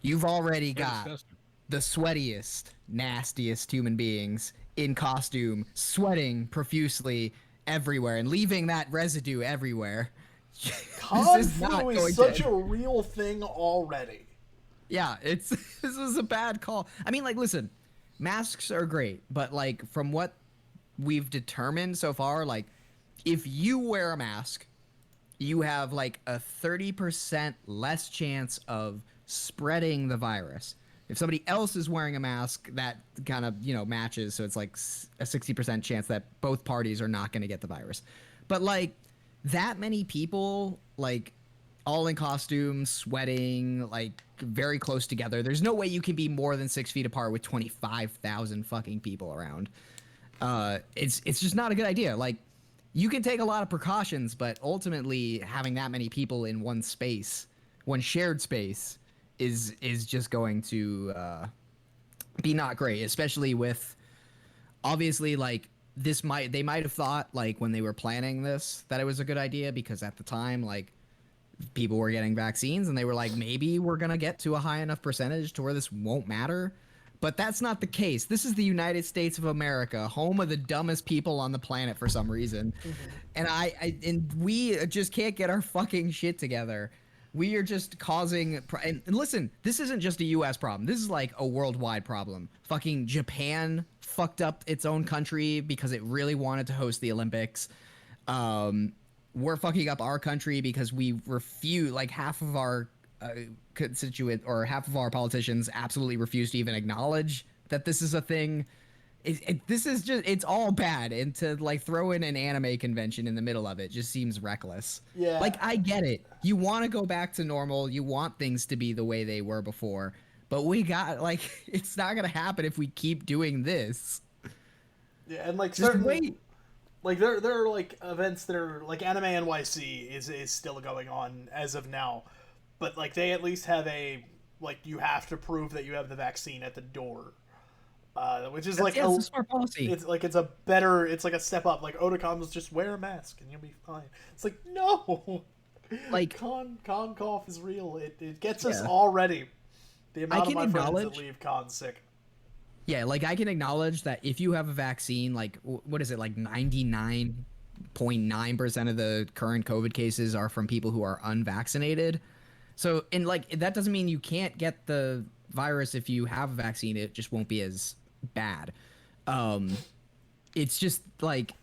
You've already got the sweatiest, nastiest human beings in costume, sweating profusely everywhere and leaving that residue everywhere. Kung is such a real thing already. Yeah, this was a bad call. I mean, like, listen, masks are great, but like from what we've determined so far, like if you wear a mask, you have like a 30% less chance of spreading the virus. If somebody else is wearing a mask, that kind of, matches. So it's like a 60% chance that both parties are not going to get the virus. But like that many people, like all in costume, sweating, like very close together. There's no way you can be more than 6 feet apart with 25,000 fucking people around. It's just not a good idea. Like you can take a lot of precautions, but ultimately having that many people in one space, one shared space, is just going to be not great, especially with obviously like they might have thought like when they were planning this that it was a good idea because at the time like people were getting vaccines and they were like maybe we're gonna get to a high enough percentage to where this won't matter, but that's not the case. This is the United States of America, home of the dumbest people on the planet for some reason. And and we just can't get our fucking shit together. We are just causing. And listen, this isn't just a U.S. problem. This is like a worldwide problem. Fucking Japan fucked up its own country because it really wanted to host the Olympics. We're fucking up our country because we refuse. Like half of our constituent or half of our politicians absolutely refuse to even acknowledge that this is a thing. This is just, it's all bad, and to like throw in an anime convention in the middle of it just seems reckless. Yeah. Like, I get it. You want to go back to normal. You want things to be the way they were before, but we got like, it's not gonna happen if we keep doing this. Yeah, and like Just certain, wait. like there are like events that are like Anime NYC is still going on as of now, but like they at least have a like you have to prove that you have the vaccine at the door. Which is like It's a smart policy. it's like it's like a step up. Like Otaku's just wear a mask and you'll be fine. It's like no, Like con cough is real. It gets us Yeah. already. The amount of can my friends that acknowledge- leave con sick. Yeah, like I can acknowledge that if you have a vaccine, like what is it, like 99.9% of the current COVID cases are from people who are unvaccinated. So, and like that doesn't mean you can't get the virus if you have a vaccine. It just won't be as bad. It's just like,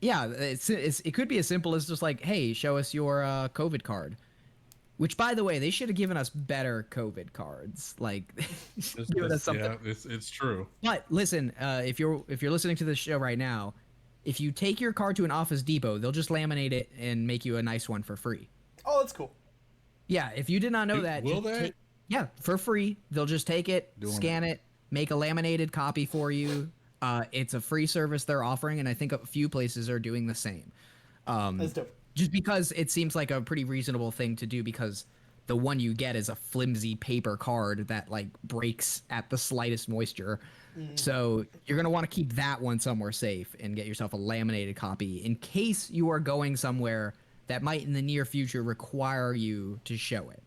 yeah, it could be as simple as just like, hey, show us your COVID card. Which, by the way, they should have given us better COVID cards. Like, given us something. Yeah, it's true. But listen, if you're listening to this show right now, if you take your card to an Office Depot, they'll just laminate it and make you a nice one for free. Oh, that's cool. Yeah, if you did not know that, will just they? yeah, for free. They'll just take it, Doing scan it, make a laminated copy for you. It's a free service they're offering, and I think a few places are doing the same. That's dope. Just because it seems like a pretty reasonable thing to do, because the one you get is a flimsy paper card that like breaks at the slightest moisture. So you're going to want to keep that one somewhere safe and get yourself a laminated copy in case you are going somewhere that might in the near future require you to show it.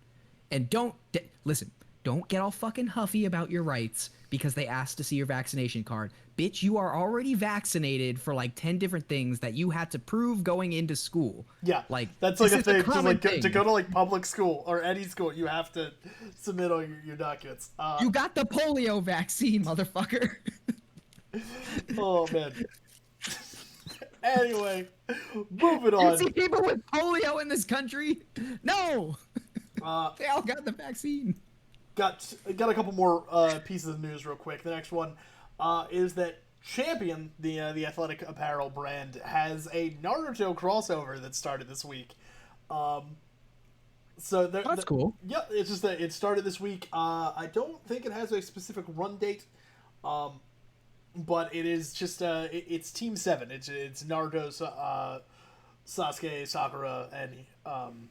And listen, don't get all fucking huffy about your rights because they asked to see your vaccination card. Bitch, you are already vaccinated for like 10 different things that you had to prove going into school. Yeah, Like, that's like this a is thing. Just common like thing. to go to like public school or any school, you have to submit all your documents. You got the polio vaccine, motherfucker. Oh man. Anyway, moving You on. see people with polio in this country? No. Uh, They all got the vaccine. got a couple more pieces of news real quick. The next one is that Champion, the athletic apparel brand, has a Naruto crossover that started this week. So That's cool. Yeah, it's just that it started this week. I don't think it has a specific run date, but it is just it's Team 7. It's Naruto, Sasuke, Sakura, and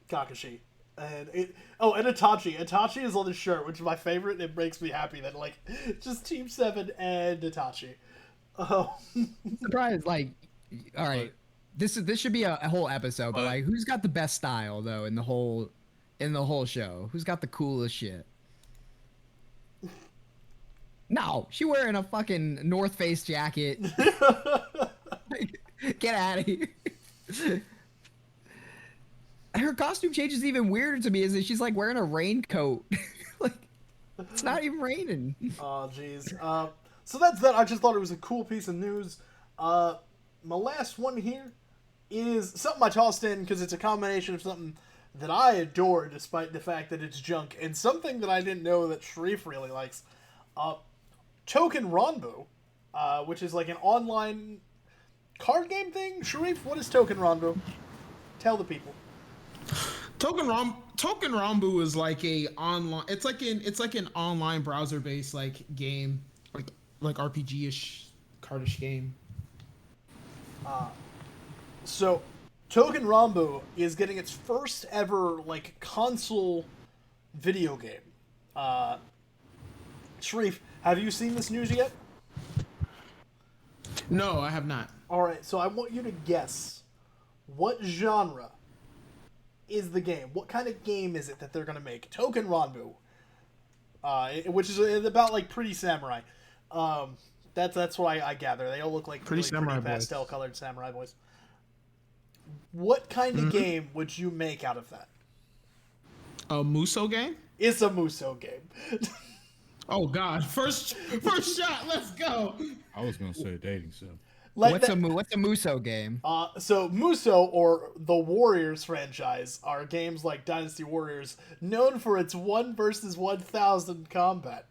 Kakashi. And and Itachi. Itachi is on the shirt, which is my favorite. And it makes me happy that like just Team 7 and Itachi. Oh, Surprised, like, all right, this should be a whole episode, but like, who's got the best style though in the whole show? Who's got the coolest shit? No, she wearing a fucking North Face jacket. Get out of here. Her costume change is even weirder to me, is that she's like wearing a raincoat. Like, it's not even raining. oh, jeez. So that's that. I just thought it was a cool piece of news. My last one here is something I tossed in because it's a combination of something that I adore, despite the fact that it's junk, and something that I didn't know that Sharif really likes. Token Ranbu, which is like an online card game thing. Sharif, what is Token Ranbu? Tell the people. Token Rambu is like a online. It's like an online browser based like game, like RPG ish, cardish game. So, Token Ranbu is getting its first ever like console video game. Sharif, have you seen this news yet? No, I have not. All right, so I want you to guess what genre is the game. What kind of game is it that they're gonna make? Token Ranbu, which is about like Pretty Samurai. That's what I gather. They all look like Pretty Samurai boys. pastel colored samurai boys. What kind of game would you make out of that? A Muso game? It's a Muso game. Oh God! First shot. Let's go. I was gonna say dating sim. Like What's that, what's a Muso game? so Muso, or the Warriors franchise, are games like Dynasty Warriors, known for its 1 versus 1,000 combat.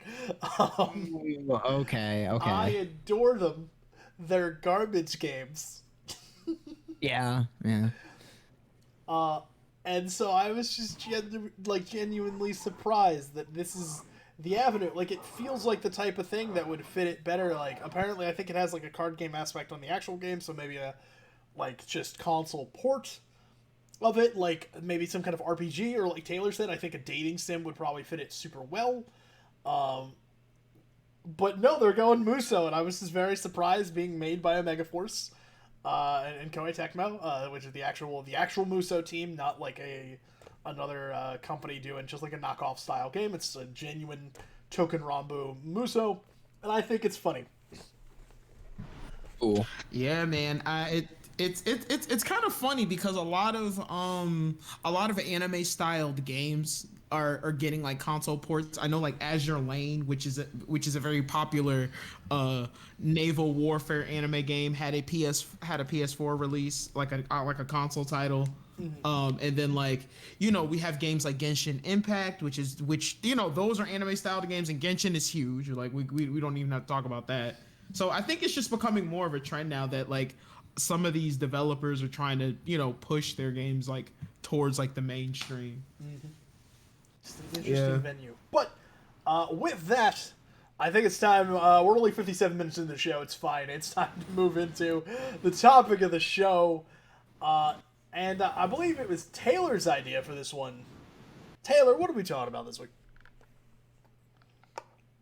Okay, I okay. adore them. They're garbage games. Yeah, yeah. And so I was just genuinely surprised that this is the avenue. Like, it feels like the type of thing that would fit it better. Like, apparently I think it has like a card game aspect on the actual game, so maybe a just console port of it, like maybe some kind of RPG, or like Taylor said, I think a dating sim would probably fit it super well. But no, they're going Muso, and I was just very surprised, being made by Omega Force and Koei Tecmo, which is the actual Muso team, not like another company doing just like a knockoff style game. It's a genuine Token Rambu Muso, and I think it's funny. Cool. Yeah, man. It's kind of funny because a lot of anime styled games are getting like console ports. I know like Azure Lane, which is a very popular naval warfare anime game, had a PS4 release, like a console title. And then like, you know, we have games like Genshin Impact, which you know, those are anime styled games, and Genshin is huge. Like we don't even have to talk about that. So I think it's just becoming more of a trend now that like some of these developers are trying to, you know, push their games like towards like the mainstream. It's an interesting venue. But with that, I think it's time. We're only 57 minutes into the show. It's fine. It's time to move into the topic of the show. And I believe it was Taylor's idea for this one. Taylor, what are we talking about this week?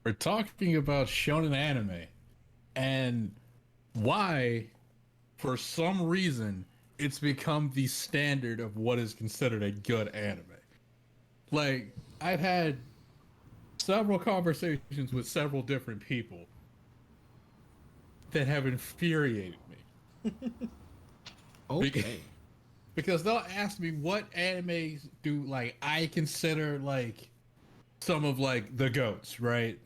We're talking about shonen anime and why, for some reason, it's become the standard of what is considered a good anime. Like, I've had several conversations with several different people that have infuriated me. Okay. Because they'll ask me what animes do like I consider like some of like the GOATs, right?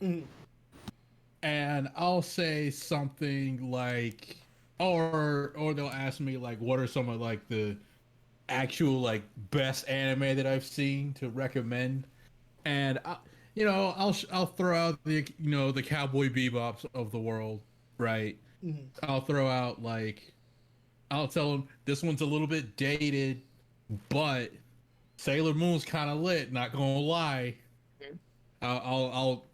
And I'll say something like, or they'll ask me like, what are some of like the actual like best anime that I've seen to recommend? And I'll throw out the the Cowboy Bebops of the world, right? I'll throw out like, I'll tell them this one's a little bit dated, but Sailor Moon's kind of lit. Not gonna lie. I'll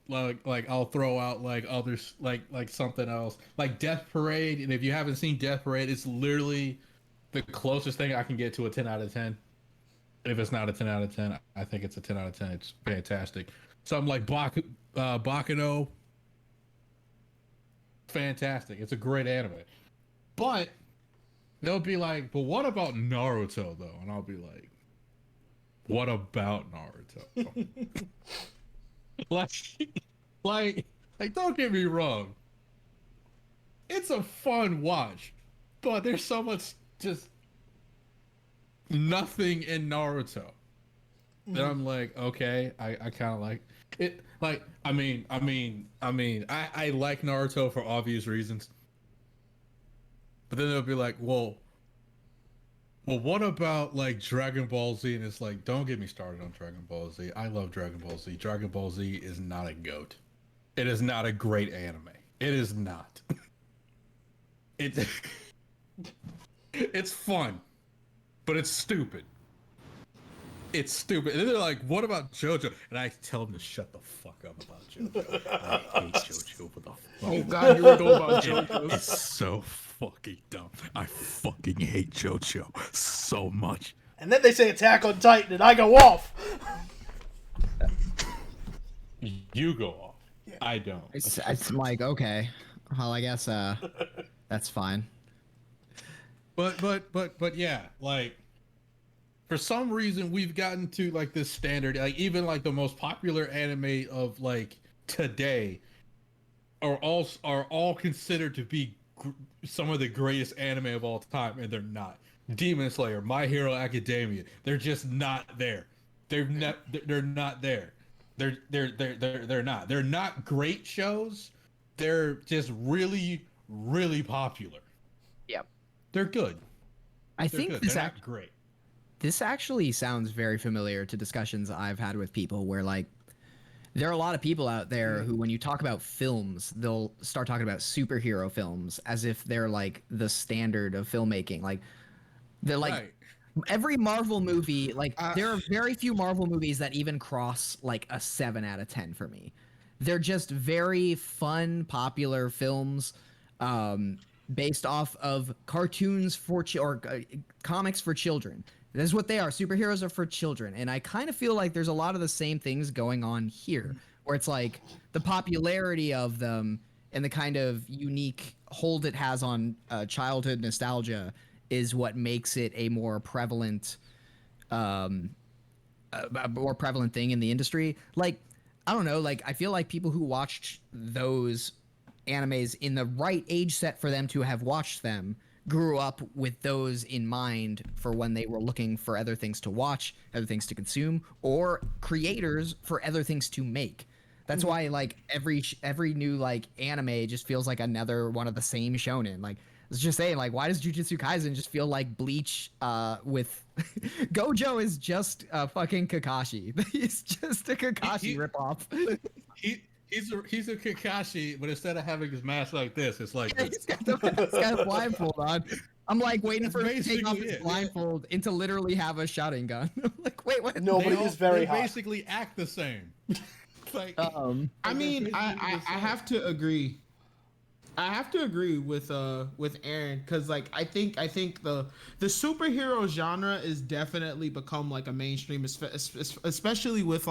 throw out like others like something else like Death Parade. And if you haven't seen Death Parade, it's literally the closest thing I can get to a 10 out of 10. If it's not a 10 out of 10, I think it's a 10 out of 10. It's fantastic. Something like Bakano, fantastic. It's a great anime. But they'll be like, but what about Naruto though? And I'll be like, what about Naruto? like, don't get me wrong. It's a fun watch, but there's so much just nothing in Naruto that I'm like, okay, I kind of like it. Like, I like Naruto for obvious reasons, but then they'll be like, well, what about like Dragon Ball Z? And it's like, don't get me started on Dragon Ball Z. I love Dragon Ball Z. Dragon Ball Z is not a GOAT. It is not a great anime. It is not. It's fun, but it's stupid. It's stupid. And then they're like, what about JoJo? And I tell them to shut the fuck up about JoJo. I hate JoJo for the fuck. Oh God, you were going about JoJo. It's so fucking dumb. I fucking hate JoJo so much. And then they say Attack on Titan, and I go off. You go off. Yeah. I don't. It's like, okay, well, I guess that's fine. But yeah, like, for some reason we've gotten to like this standard, like even like the most popular anime of like today are all considered to be some of the greatest anime of all time, and they're not. Demon Slayer, My Hero Academia, they're just not there. They're not there. They're not. They're not great shows. They're just really, really popular. Yep. They're good. I think good. They're not great. This actually sounds very familiar to discussions I've had with people where like there are a lot of people out there who, when you talk about films, they'll start talking about superhero films as if they're like the standard of filmmaking. Like they're like Right. every Marvel movie, like there are very few Marvel movies that even cross like a 7 out of 10 for me. They're just very fun, popular films based off of cartoons for comics for children. This is what they are. Superheroes are for children. And I kind of feel like there's a lot of the same things going on here, where it's like the popularity of them and the kind of unique hold it has on childhood nostalgia is what makes it a more prevalent thing in the industry. Like, I don't know, like I feel like people who watched those animes in the right age set for them to have watched them grew up with those in mind for when they were looking for other things to watch, other things to consume, or creators for other things to make. That's why like every new like anime just feels like another one of the same shonen. Like I was just saying, like, why does Jujutsu Kaisen just feel like Bleach with Gojo is just fucking Kakashi. He's just a Kakashi ripoff. He's a Kakashi, but instead of having his mask like this, it's like He's got a blindfold on. I'm like waiting for him to take off his it, blindfold and to literally have a shotgun gun. I'm like, wait, what? Nobody is very they hot. basically act the same. Like, I mean, I have to agree. I have to agree with Aaron, because like I think the superhero genre is definitely become like a mainstream, especially with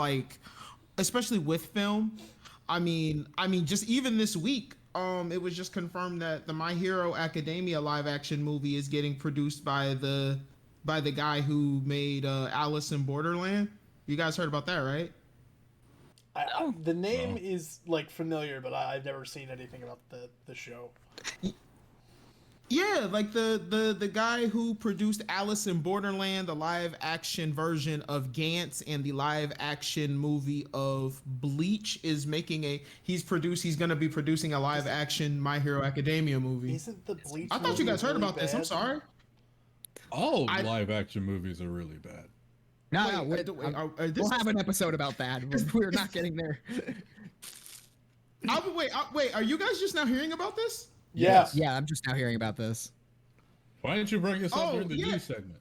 film. I mean, just even this week, it was just confirmed that the My Hero Academia live action movie is getting produced by the guy who made Alice in Borderland. You guys heard about that, right? The name is like familiar, but I've never seen anything about the show. Yeah, like the guy who produced Alice in Borderland, the live action version of Gantz, and the live action movie of Bleach is making he's gonna be producing a live action My Hero Academia movie. Isn't the Bleach? I thought you guys heard really about this. I'm bad? sorry. all live action movies are really bad. No, we'll have an episode about that. We're not getting there. Wait, are you guys just now hearing about this? Yes. Yeah, I'm just now hearing about this. Why didn't you bring this up during the news segment?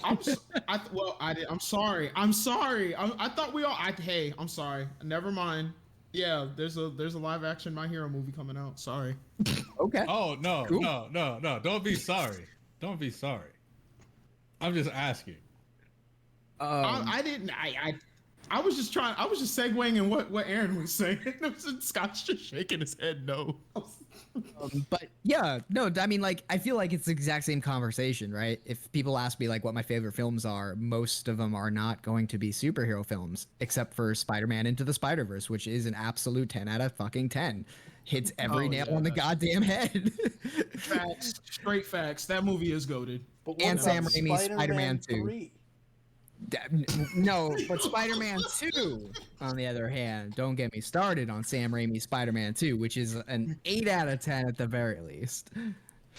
I'm sorry. I thought we all. Hey, I'm sorry. Never mind. Yeah, there's a live action My Hero movie coming out. Sorry. Okay. Oh no, Cool. no! Don't be sorry. Don't be sorry. I'm just asking. I didn't. I was just trying. I was just segueing in what Aaron was saying. Scott's just shaking his head. No. But yeah, no, I mean, like, I feel like it's the exact same conversation, right? If people ask me, like, what my favorite films are, most of them are not going to be superhero films, except for Spider-Man Into the Spider-Verse, which is an absolute 10 out of fucking 10. Hits every nail on the goddamn head. Facts. Straight facts. That movie is goated. But And what Sam about Raimi's Spider-Man 2. 3? No, but Spider-Man 2, on the other hand, don't get me started on Sam Raimi's Spider-Man 2, which is an 8 out of 10 at the very least.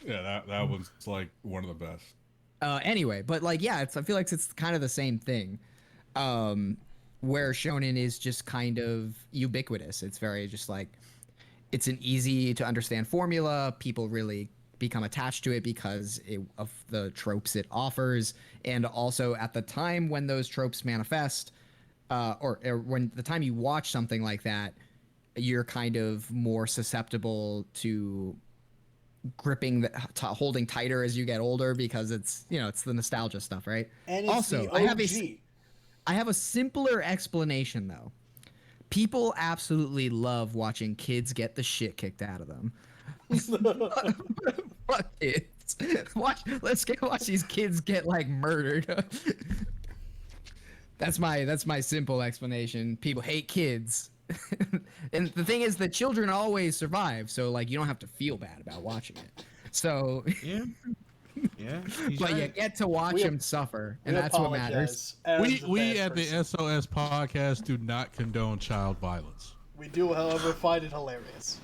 Yeah, that one's like one of the best. Anyway, but like, yeah, I feel like it's kind of the same thing, where Shonen is just kind of ubiquitous. It's very just like, it's an easy to understand formula. People really become attached to it because of the tropes it offers, and also at the time when those tropes manifest, or when the time you watch something like that, you're kind of more susceptible to gripping holding tighter as you get older, because it's it's the nostalgia stuff, right? And it's Also, the OG. I have a simpler explanation though. People absolutely love watching kids get the shit kicked out of them. Fuck kids. Let's watch these kids get like murdered. That's my simple explanation. People hate kids. And the thing is that children always survive, so like you don't have to feel bad about watching it. So Yeah. Yeah, he's But you right. get to watch We- him suffer, and We that's what matters. apologize as We bad at the person. SOS podcast do not condone child violence. We do, however, find it hilarious.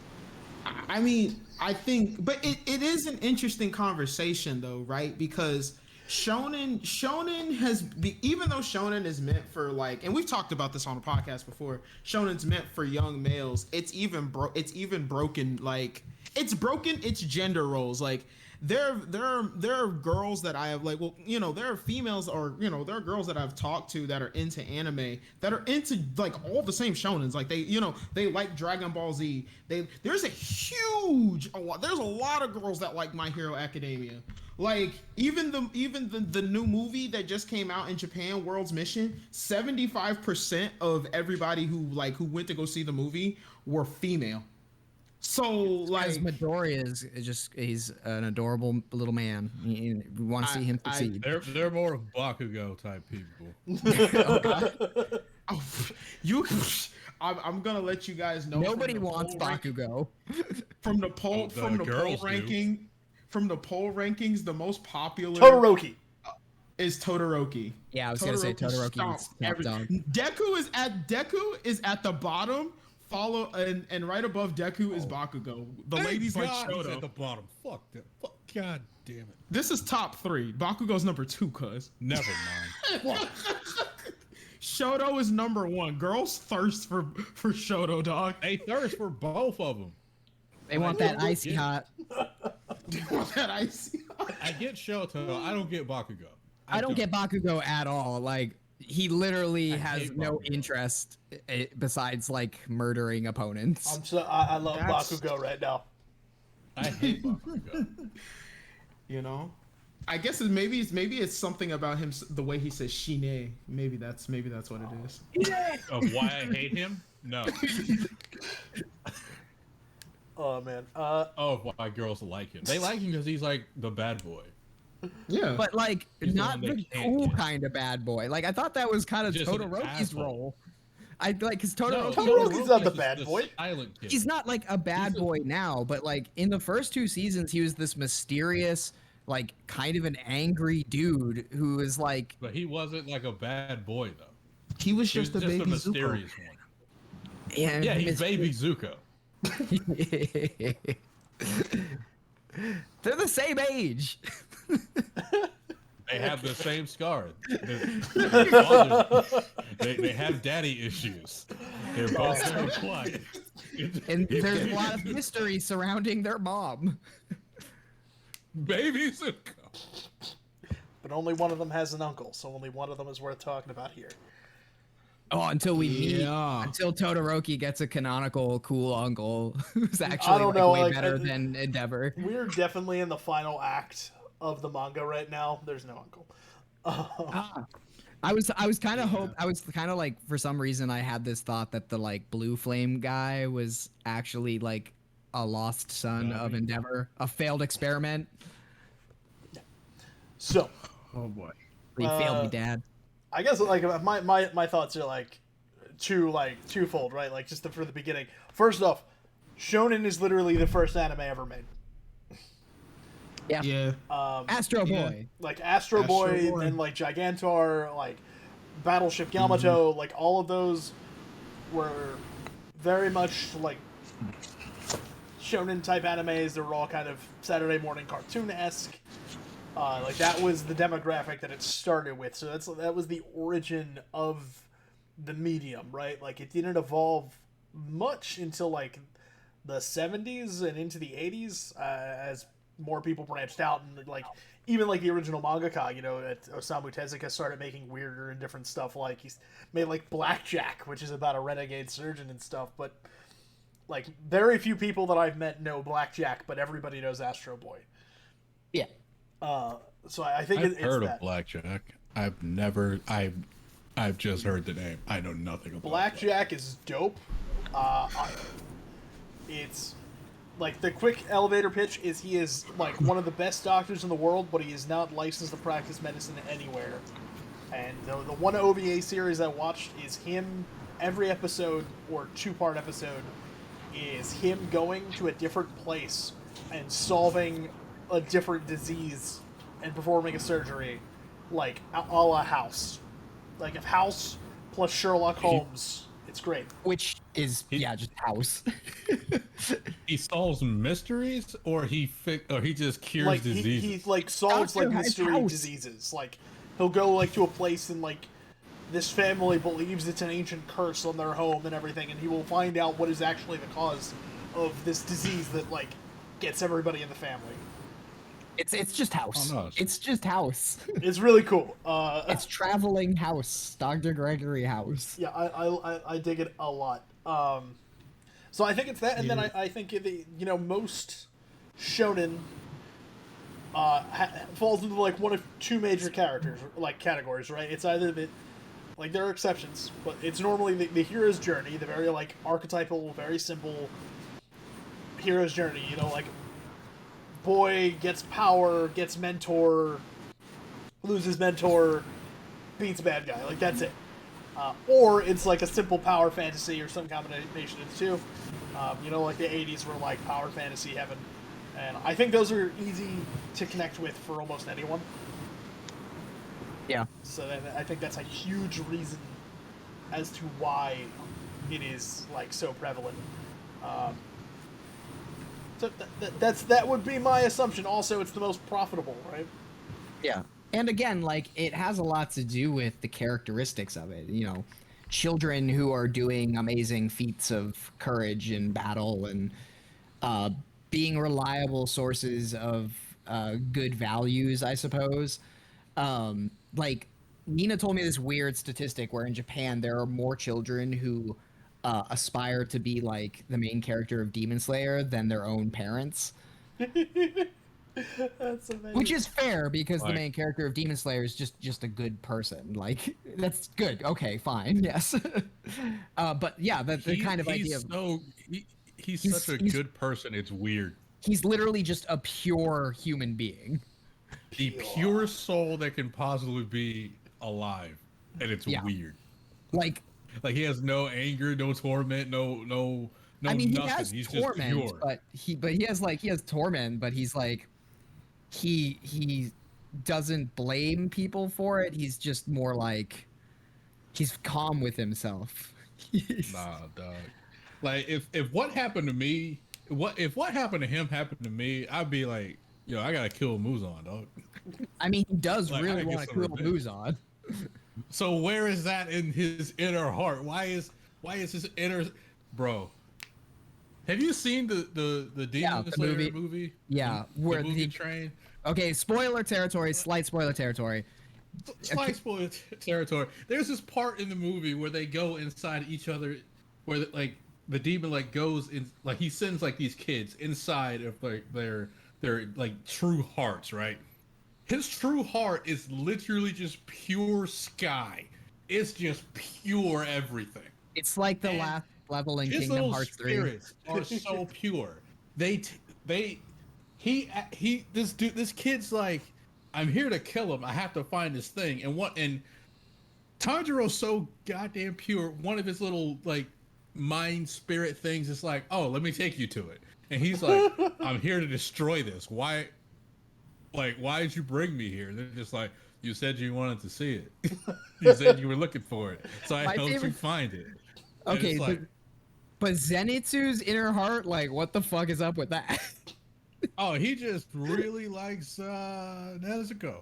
I mean, I think, but it is an interesting conversation though, right? Because Shonen has, even though Shonen is meant for like, and we've talked about this on the podcast before, Shonen's meant for young males. It's even broken, like it's broken its gender roles. Like there are girls that I have like, well, you know, there are females or, you know, there are girls that I've talked to that are into anime that are into like all the same shonens. Like they, you know, they like Dragon Ball Z. There's a lot of girls that like My Hero Academia. Like even the new movie that just came out in Japan, World's Mission, 75% of everybody who went to go see the movie were female. So like, As Midoriya is just, he's an adorable little man. You want to see him succeed. They're more of Bakugo type people. oh, I'm gonna let you guys know. Nobody wants Bakugo. From the poll, Oh, the from the poll girls do. ranking, from the poll rankings, the most popular Todoroki. is Todoroki. Yeah, I was gonna say Todoroki stomps is top dog. Deku is at the bottom. And right above Deku is Bakugo. The Thank ladies like God he's Shoto. at the bottom. Fuck that. Fuck. God damn it. This is top 3. Bakugo's number 2, cuz. Never mind. Shoto is number 1. Girls thirst for Shoto, dog. They thirst for both of them. They want that icy hot. You want that icy? I get Shoto. I don't get Bakugo. I don't get Bakugo at all. Like, he literally I has hate no Bakugo. interest besides like murdering opponents. I love That's- Bakugo right now. I hate Bakugo. You know, I guess maybe it's something about him, the way he says "shine." Maybe that's what it is. Of why I hate him? No. Oh man. Oh, why girls like him. They like him because he's like the bad boy. Yeah, But like, He's the not one they the can't cool get. kind of bad boy. Like, I thought that was kind of Just an Todoroki's asshole. role. I like, because Todoroki. Todoroki's not the is bad boy. Silent kid. He's not like a bad boy now, but like in the first 2 seasons, he was this mysterious, like kind of an angry dude who is like, But he wasn't like a bad boy though. he was He was just a just a baby Zuko. mysterious one. yeah, Yeah, he's baby Zuko. They're the same age. They have the same scar. They have daddy issues. They're both very quiet. And there's a lot of mystery surrounding their mom. Baby Zuko. But only one of them has an uncle, so only one of them is worth talking about here. Oh, until we meet, Yeah. until Todoroki gets a canonical cool uncle who's actually I don't like, know, way like, better than Endeavor. We're definitely in the final act of the manga right now. There's no uncle. I was kind of like, for some reason I had this thought that the like blue flame guy was actually like a lost son of Endeavor, a failed experiment. So, Oh boy. He failed me, Dad. I guess like my thoughts are like twofold, right? Like just for the beginning. First off, Shonen is literally the first anime ever made. Yeah. Astro yeah. Boy. Like Astro Boy, Boy. and like Gigantor, like Battleship Yamato, like all of those were very much like shonen type animes. They were all kind of Saturday morning cartoon-esque. Like that was the demographic that it started with. So that was the origin of the medium, right? Like it didn't evolve much until like the 70s and into the 80s as more people branched out, and like even like the original mangaka, you know, Osamu Tezuka started making weirder and different stuff. Like he's made like Blackjack, which is about a renegade surgeon and stuff. But like very few people that I've met know Blackjack, but everybody knows Astro Boy. Yeah. So I think I've it's heard that. of Blackjack. I've just heard the name. I know nothing about Blackjack is dope. It's like the quick elevator pitch is he is like one of the best doctors in the world, but he is not licensed to practice medicine anywhere. And the one OVA series I watched is him. Every episode or 2-part episode is him going to a different place and solving a different disease and performing a surgery, like a la House. Like if House plus Sherlock Holmes, it's great. Which is He- just House. He solves mysteries, or he just cures Like diseases. he like solves Doctor like House. mystery diseases. Like he'll go like to a place and like this family believes it's an ancient curse on their home and everything, and he will find out what is actually the cause of this disease that like gets everybody in the family. It's just House. Oh, no. It's just House. It's really cool. It's traveling House. Dr. Gregory House. Yeah, I dig it a lot. So I think it's that, and then Yeah. I think the most shonen falls into like one of two major characters like categories, right? It's either like there are exceptions, but it's normally the hero's journey, the very like archetypal, very simple hero's journey. Like boy gets power, gets mentor, loses mentor, beats a bad guy. Like that's it. Or it's like a simple power fantasy or some combination of the two. Like the 80s were like power fantasy heaven. And I think those are easy to connect with for almost anyone. Yeah. So I think that's a huge reason as to why it is like so prevalent. So that would be my assumption. Also, it's the most profitable, right? Yeah. And again, like it has a lot to do with the characteristics of it. Children who are doing amazing feats of courage in battle and being reliable sources of good values, I suppose. Like Nina told me this weird statistic where in Japan there are more children who aspire to be like the main character of Demon Slayer than their own parents. That's amazing. Which is fair because the Like- main character of Demon Slayer is just a good person. Like that's good. Okay, fine. Yes. But yeah, the kind of idea of He's He's- such a he's- good person. It's weird. he's literally just a pure human being. The pure soul that can possibly be alive, and it's Yeah. weird. Like Like he has no anger, no torment, no I mean, nothing. he has He's torment, just pure. but he has torment, but he's like he doesn't blame people for it. He's just more like he's calm with himself. Nah, dog. Like if what happened to me, if what happened to him happened to me, I'd be like, yo, I gotta kill Muzan, dog. I mean, he does Like, I really get want to some kill revenge. Muzan. So where is that in his inner heart? Why is his inner bro? Have you seen the Demon the Slayer movie. Yeah, The where movie the train? okay, spoiler territory, slight spoiler territory. Slight spoiler territory. There's this part in the movie where they go inside each other, where like the demon like goes in, like he sends like these kids inside of like their like true hearts, right? His true heart is literally just pure sky. It's just pure everything. It's like the And last level in His Kingdom little Hearts 3. spirits are so pure. This kid's like, I'm here to kill him. I have to find this thing. And Tanjiro's so goddamn pure. One of his little like mind spirit things is like, oh, let me take you to it. And he's like, I'm here to destroy this. Why did you bring me here? And they're just like, you said you wanted to see it. You said you were looking for it. So I My helped you favorite- find it. And Okay, it's like, but Zenitsu's inner heart, like, what the fuck is up with that? oh, he just really likes Nezuko.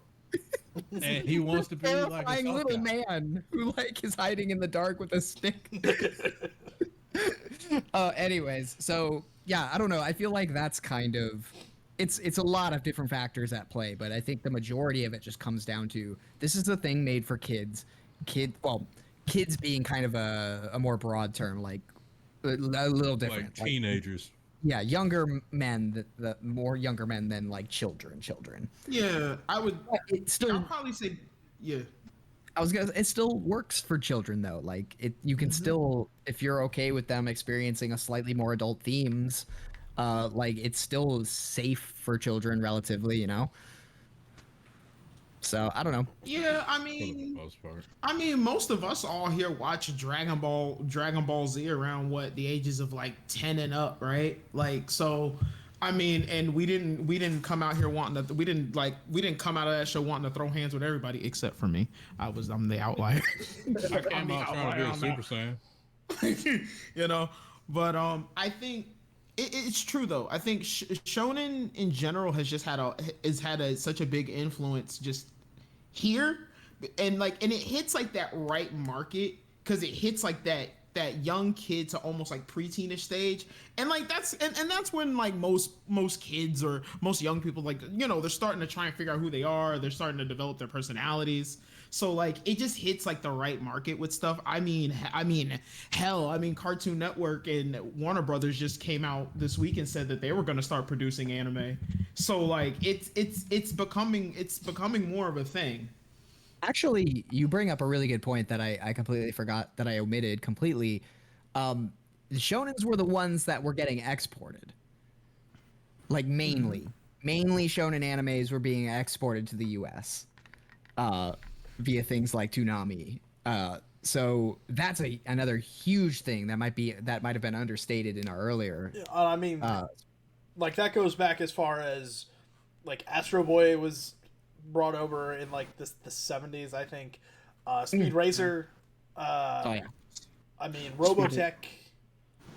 And he wants to be like a Terrifying tough little guy. man who like is hiding in the dark with a stick. Anyways, so yeah, I don't know. I feel like that's kind of it's a lot of different factors at play, but I think the majority of it just comes down to this is a thing made for kids. Kids being kind of a more broad term, like a little different. Like teenagers. Yeah, younger men, the more younger men than like children. Yeah, I would. It still I'll probably say, yeah. it still works for children though. Like you can still, if you're okay with them experiencing a slightly more adult themes, like it's still safe for children relatively, So I don't know. Yeah, For the most part. most of us all here watch Dragon Ball Z around what the ages of like 10 and up, right? Like, so I mean, and we didn't come out here wanting to. We didn't come out of that show wanting to throw hands with everybody except for me. I'm the outlier. I I'm came the out trying to be outlier a on Super that. Saiyan. You know, but I think it's true though. I think shonen in general has had such a big influence just here, and it hits like that right market because it hits like that young kid to almost like preteenish stage, and like and that's when like most kids or most young people, like, you know, they're starting to try and figure out who they are, they're starting to develop their personalities. So like it just hits like the right market with stuff. Hell, Cartoon Network and Warner Brothers just came out this week and said that they were going to start producing anime. So like it's becoming more of a thing. Actually, you bring up a really good point that I completely forgot, that I omitted completely. The shonens were the ones that were getting exported, like mainly shonen animes were being exported to the U.S. Uh, via things like Toonami. So that's another huge thing that might have been understated in our earlier. I mean, Uh, like that goes back as far as like Astro Boy was brought over in like the 70s, I think. Speed Racer. oh yeah, I mean, Robotech.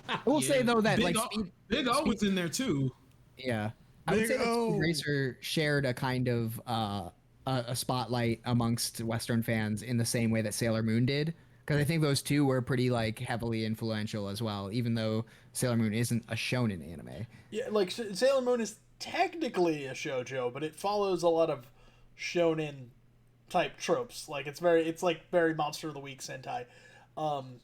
I will say though that Big like O, Big O was in there too. Yeah, I would Big say that Speed O. Racer shared a kind of a spotlight amongst Western fans in the same way that Sailor Moon did, because I think those two were pretty like heavily influential as well, even though Sailor Moon isn't a shonen anime. Yeah, like Sailor Moon is technically a shojo, but it follows a lot of shonen type tropes. Like it's like very Monster of the Week Sentai. Um,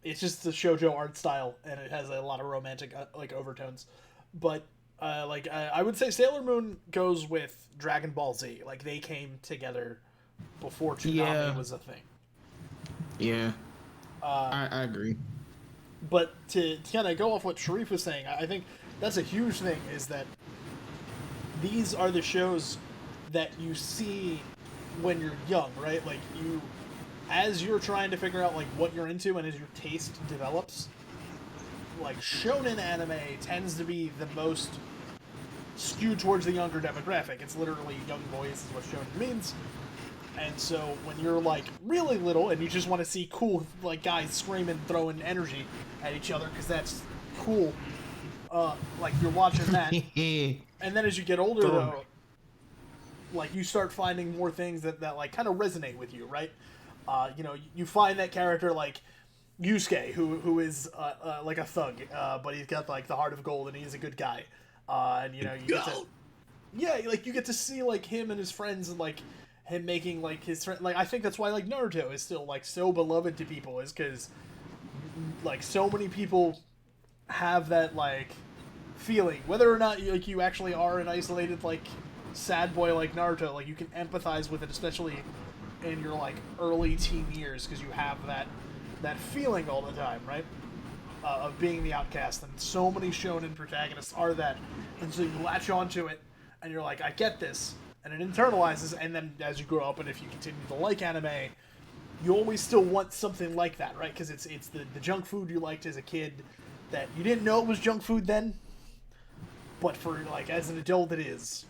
it's just the shojo art style, and it has a lot of romantic like overtones. But I would say Sailor Moon goes with Dragon Ball Z. Like they came together before Toonami Yeah. was a thing. Yeah, I agree. But to kind of go off what Sharif was saying, I think that's a huge thing. Is that these are the shows that you see when you're young, right? Like as you're trying to figure out like what you're into, and as your taste develops, like shonen anime tends to be the most skewed towards the younger demographic. It's literally young boys is what shonen means. And so when you're like really little and you just want to see cool like guys screaming, throwing energy at each other because that's cool, like you're watching that. And then as you get older though, like you start finding more things that like kind of resonate with you, right? You know, you find that character like Yusuke, who is like a thug, but he's got like the heart of gold and he's a good guy. And you know, like you get to see like him and his friends, and like him making like his friend. Like I think that's why like Naruto is still like so beloved to people, is because like so many people have that like feeling, whether or not you actually are an isolated like sad boy like Naruto. Like you can empathize with it, especially in your like early teen years, because you have that feeling all the time, right? Of being the outcast, and so many shonen protagonists are that, and so you latch onto it, and you're like, I get this, and it internalizes, and then as you grow up, and if you continue to like anime, you always still want something like that, right? Because it's the junk food you liked as a kid that you didn't know it was junk food then, but for like as an adult it is.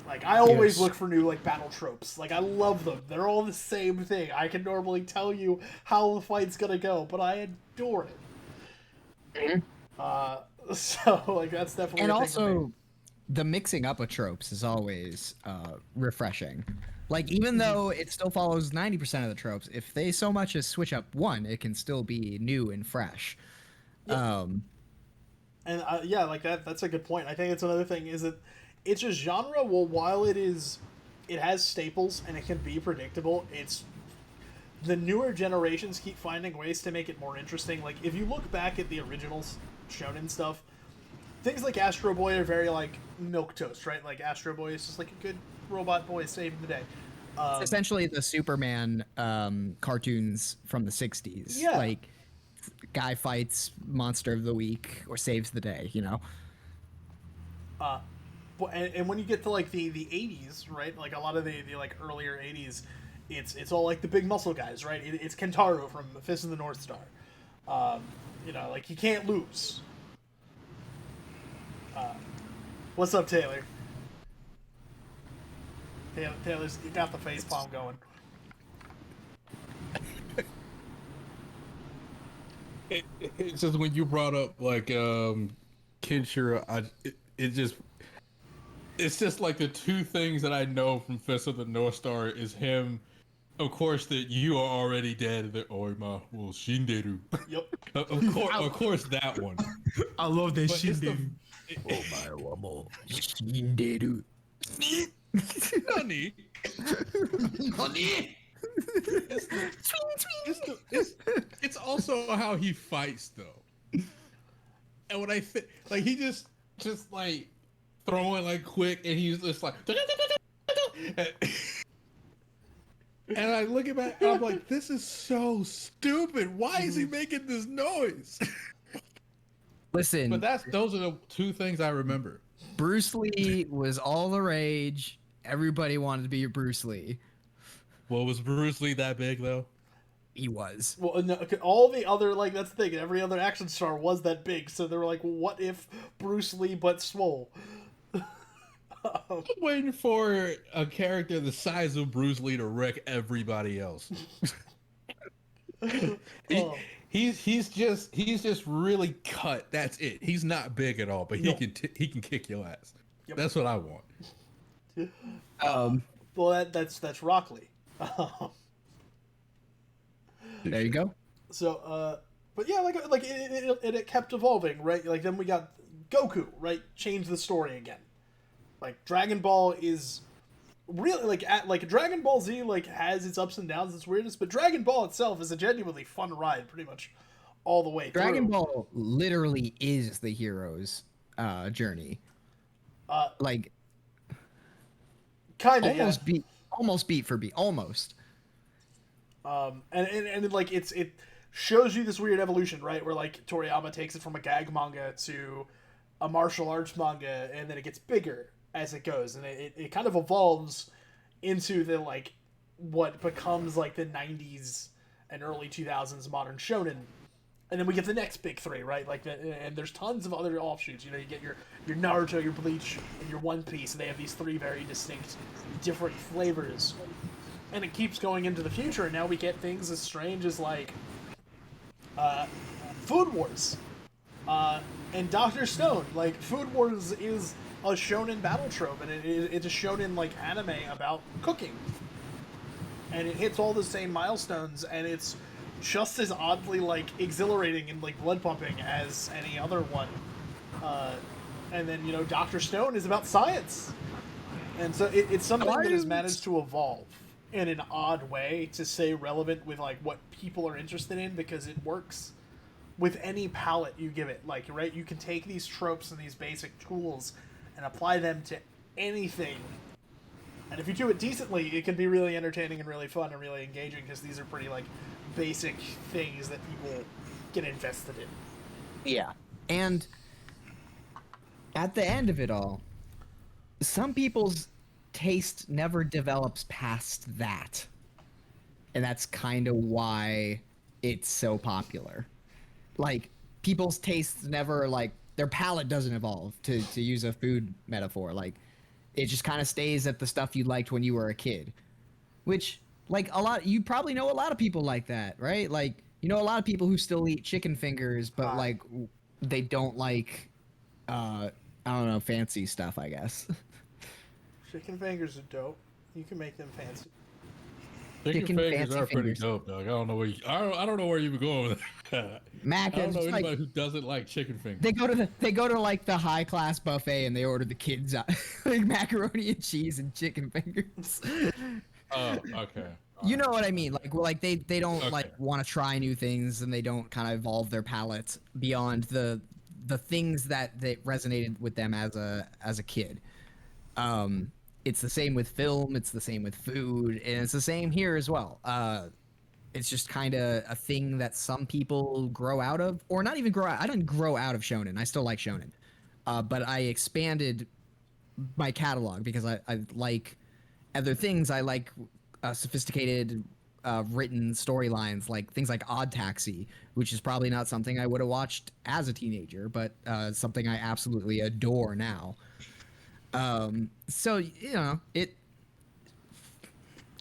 Like I always look for new like battle tropes. Like I love them. They're all the same thing. I can normally tell you how the fight's gonna go, but I adore it. So like that's definitely And a thing for me. also, the mixing up of tropes is always refreshing. Like even though it still follows 90% of the tropes, if they so much as switch up one, it can still be new and fresh. Yeah. And yeah, like that's a good point. I think it's another thing is that it's a genre. Well, while it has staples and it can be predictable. It's the newer generations keep finding ways to make it more interesting. Like if you look back at the originals shonen stuff, things like Astro Boy are very like milk toast, right? Like Astro Boy is just like a good robot boy saving the day. It's essentially the Superman cartoons from the 60s. Yeah. Like guy fights monster of the week or saves the day, you know. And when you get to like the 80s, right? Like a lot of the like earlier 80s, it's all like the big muscle guys, right? It's Kentaro from Fist of the North Star. You know, like he can't lose. What's up, Taylor? Taylor's got the face palm going. It's just when you brought up like Kinshira, it's just like the two things that I know from Fist of the North Star is him. Of course, that you are already dead. That Oima will Shinderu. Yep. Of course, that one. I love that But shit, it's the- dude. Nani? It's also how he fights though. And when I think like he just like throwing like quick and he's just like and I look at him and I'm like, this is so stupid. Why is he making this noise? Listen, But those are the two things I remember. Bruce Lee was all the rage. Everybody wanted to be Bruce Lee. Well, was Bruce Lee that big though? He was. Well, no, all the other, like, that's the thing. Every other action star was that big, so they were like, well, what if Bruce Lee but swole? I'm waiting for a character the size of Bruce Lee to wreck everybody else. Oh. He's just really cut. That's it. He's not big at all, but No. he can kick your ass. Yep. That's what I want. Well, that's Rock Lee. There you go. So, but yeah, like it kept evolving, right? Like then we got Goku, right? Changed the story again. Like Dragon Ball is really like Dragon Ball Z like has its ups and downs, its weirdness, but Dragon Ball itself is a genuinely fun ride, pretty much all the way through. Dragon Ball literally is the hero's journey. Like kind of almost beat for beat, almost. And like it shows you this weird evolution, right? Where like Toriyama takes it from a gag manga to a martial arts manga, and then it gets bigger as it goes, and it kind of evolves into the like what becomes like the 90s and early 2000s modern shonen. And then we get the next big three, right? Like, and there's tons of other offshoots. You know, you get your Naruto, your Bleach, and your One Piece, and they have these three very distinct, different flavors. And it keeps going into the future, and now we get things as strange as, like, Food Wars. And Dr. Stone. Like, Food Wars is a shonen battle trope, and it's a shonen, like, anime about cooking. And it hits all the same milestones, and it's just as oddly, like, exhilarating and, like, blood pumping as any other one. And then, you know, Dr. Stone is about science. And so it's something that has managed to evolve in an odd way to stay relevant with, like, what people are interested in, because it works with any palette you give it. Like, right, you can take these tropes and these basic tools and apply them to anything. And if you do it decently, it can be really entertaining and really fun and really engaging, because these are pretty, like, basic things that people get invested in. Yeah. And at the end of it all, some people's taste never develops past that. And that's kind of why it's so popular. Like, people's tastes never, like, their palate doesn't evolve, to use a food metaphor. Like, it just kind of stays at the stuff you liked when you were a kid. Which, like, you probably know a lot of people like that, right? Like, you know a lot of people who still eat chicken fingers, but, like, they don't like, I don't know, fancy stuff, I guess. Chicken fingers are dope. You can make them fancy. Chicken fingers are pretty dope, dog. I don't know where you were going with that. Mac, I don't know anybody like, who doesn't like chicken fingers. They go to like the high class buffet and they order the kids like macaroni and cheese and chicken fingers. Oh, okay. You know what I mean? Like they don't Okay. want to try new things, and they don't kind of evolve their palate beyond the things that resonated with them as a kid. It's the same with film, it's the same with food, and it's the same here as well. It's just kind of a thing that some people grow out of, or not even grow out. I didn't grow out of shonen. I still like shonen, but I expanded my catalog because I like other things. I like sophisticated written storylines, like things like Odd Taxi, which is probably not something I would have watched as a teenager, but something I absolutely adore now. So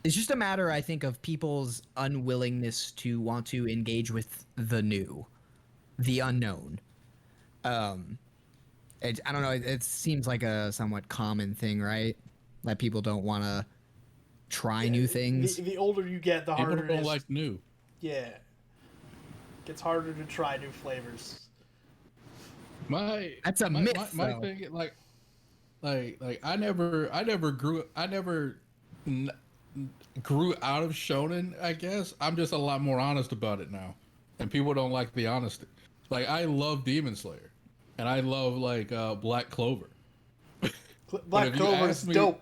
it's just a matter, I think, of people's unwillingness to want to engage with the new, the unknown. Um, I don't know. It seems like a somewhat common thing, right? That people don't want to try new things. The older you get, the People harder it don't is. like new. Yeah. Gets harder to try new flavors. That's a myth, my though. thing, like I never grew out of shonen. I guess I'm just a lot more honest about it now, and people don't like the honesty. Like I love Demon Slayer, and I love like Black Clover. Black Clover is dope.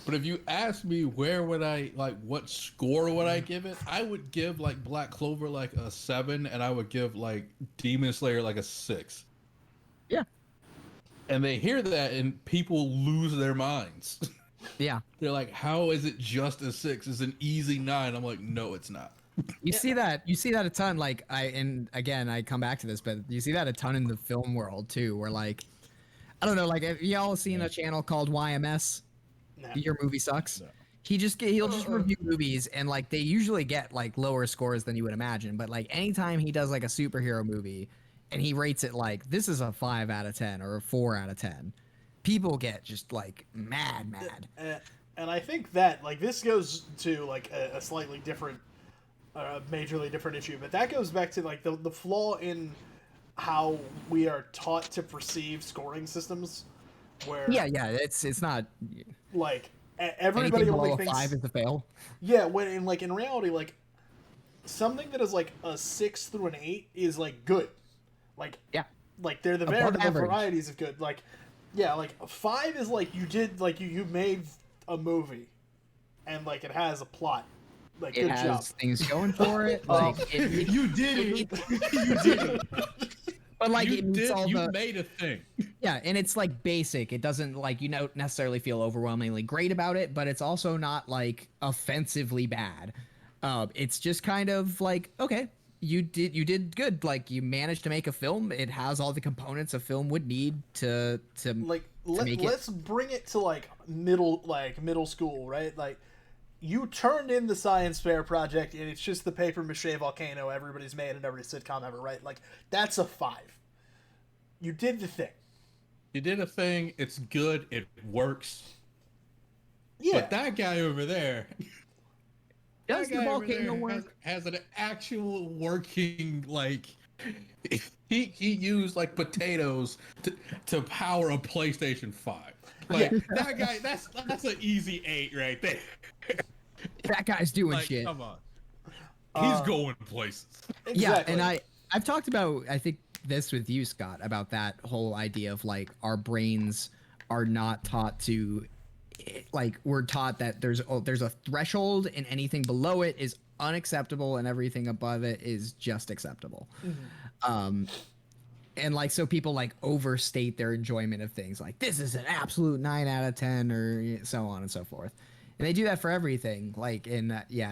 But if you ask me where would I like what score would I give it, I would give like Black Clover like a 7, and I would give like Demon Slayer like a 6. Yeah. And they hear that and people lose their minds. Yeah. They're like, how is it just a 6? It's an easy 9. I'm like, no, it's not. You see that a ton. Like I come back to this, but you see that a ton in the film world too, where like, I don't know, like have y'all seen a channel called YMS? Nah. Your movie sucks. No. He'll just review movies, and like they usually get like lower scores than you would imagine. But like anytime he does like a superhero movie, and he rates it like this is a 5 out of 10 or a 4 out of 10, people get just like mad. And I think that like this goes to like a slightly different, majorly different issue, but that goes back to like the flaw in how we are taught to perceive scoring systems. Where it's not like everybody anything only below thinks 5 is a fail. Yeah, when in reality, like something that is like a 6 through an 8 is like good. Like like they're the Above variable average. varieties of good. Like like 5 is like you did like you made a movie, and like it has a plot. Like It good has job. things going for it. Like You did it. You did it. but like you it meets all you the made a thing. yeah, and it's like basic. It doesn't like don't necessarily feel overwhelmingly great about it, but it's also not like offensively bad. It's just kind of like okay, you did good. Like you managed to make a film. It has all the components a film would need to Like make it. let's bring it to like middle school, right? Like you turned in the science fair project, and it's just the paper mache volcano everybody's made in every sitcom ever, right? Like that's a 5. You did the thing. You did a thing. It's good. It works. Yeah. But that guy over there, Does the volcano work? has an actual working like. He used like potatoes to power a PlayStation 5. Like that guy, that's an easy 8 right there. That guy's doing Like, shit. come on. He's going places. Yeah, Exactly. and I've talked about I think this with you, Scott, about that whole idea of like our brains are not taught to like we're taught that there's a threshold and anything below it is unacceptable and everything above it is just acceptable. And like so people like overstate their enjoyment of things like this is an absolute 9 out of 10 or so on and so forth. And they do that for everything. Like and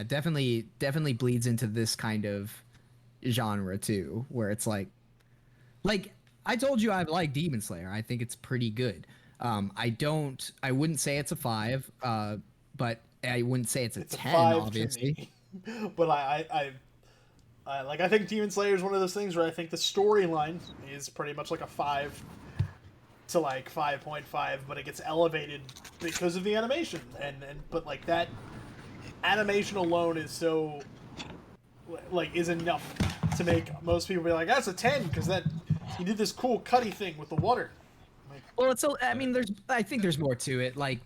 definitely bleeds into this kind of genre too, where it's like I told you I like Demon Slayer. I think it's pretty good. I wouldn't say it's a 5, but I wouldn't say it's a 10, 5 to obviously. me. But I think Demon Slayer is one of those things where I think the storyline is pretty much like a 5 to like 5.5, but it gets elevated because of the animation, but like that animation alone is so like is enough to make most people be like that's a 10 because that you did this cool cutty thing with the water. Well, I think there's more to it, like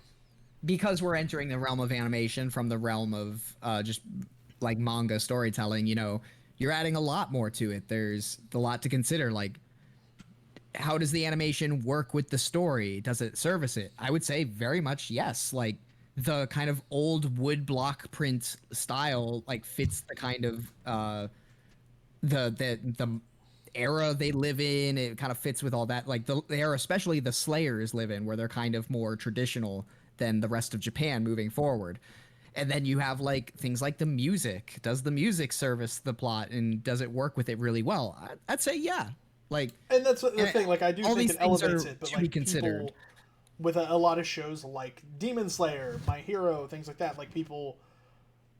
because we're entering the realm of animation from the realm of just like manga storytelling. You're adding a lot more to it. There's a lot to consider, like how does the animation work with the story? Does it service it? I would say very much yes. Like the kind of old wood block print style like fits the kind of the era they live in. It kind of fits with all that, like the era especially the Slayers live in, where they're kind of more traditional than the rest of Japan moving forward. And then you have like things like the music. Does the music service the plot and does it work with it really well? I'd say yeah. Like, And that's the thing. Like I do all think these it things elevates are it, but to be like considered. with a lot of shows like Demon Slayer, My Hero, things like that. Like, people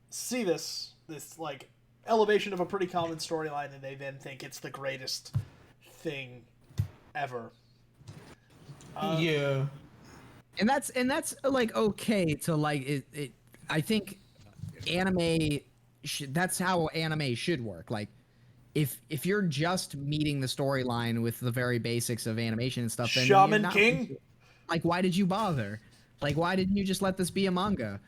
see this like elevation of a pretty common storyline, and they then think it's the greatest thing ever. Yeah. And that's like okay to like it. I think anime that's how anime should work. Like if you're just meeting the storyline with the very basics of animation and stuff, then Shaman you're not, King? like, why did you bother? Like, why didn't you just let this be a manga?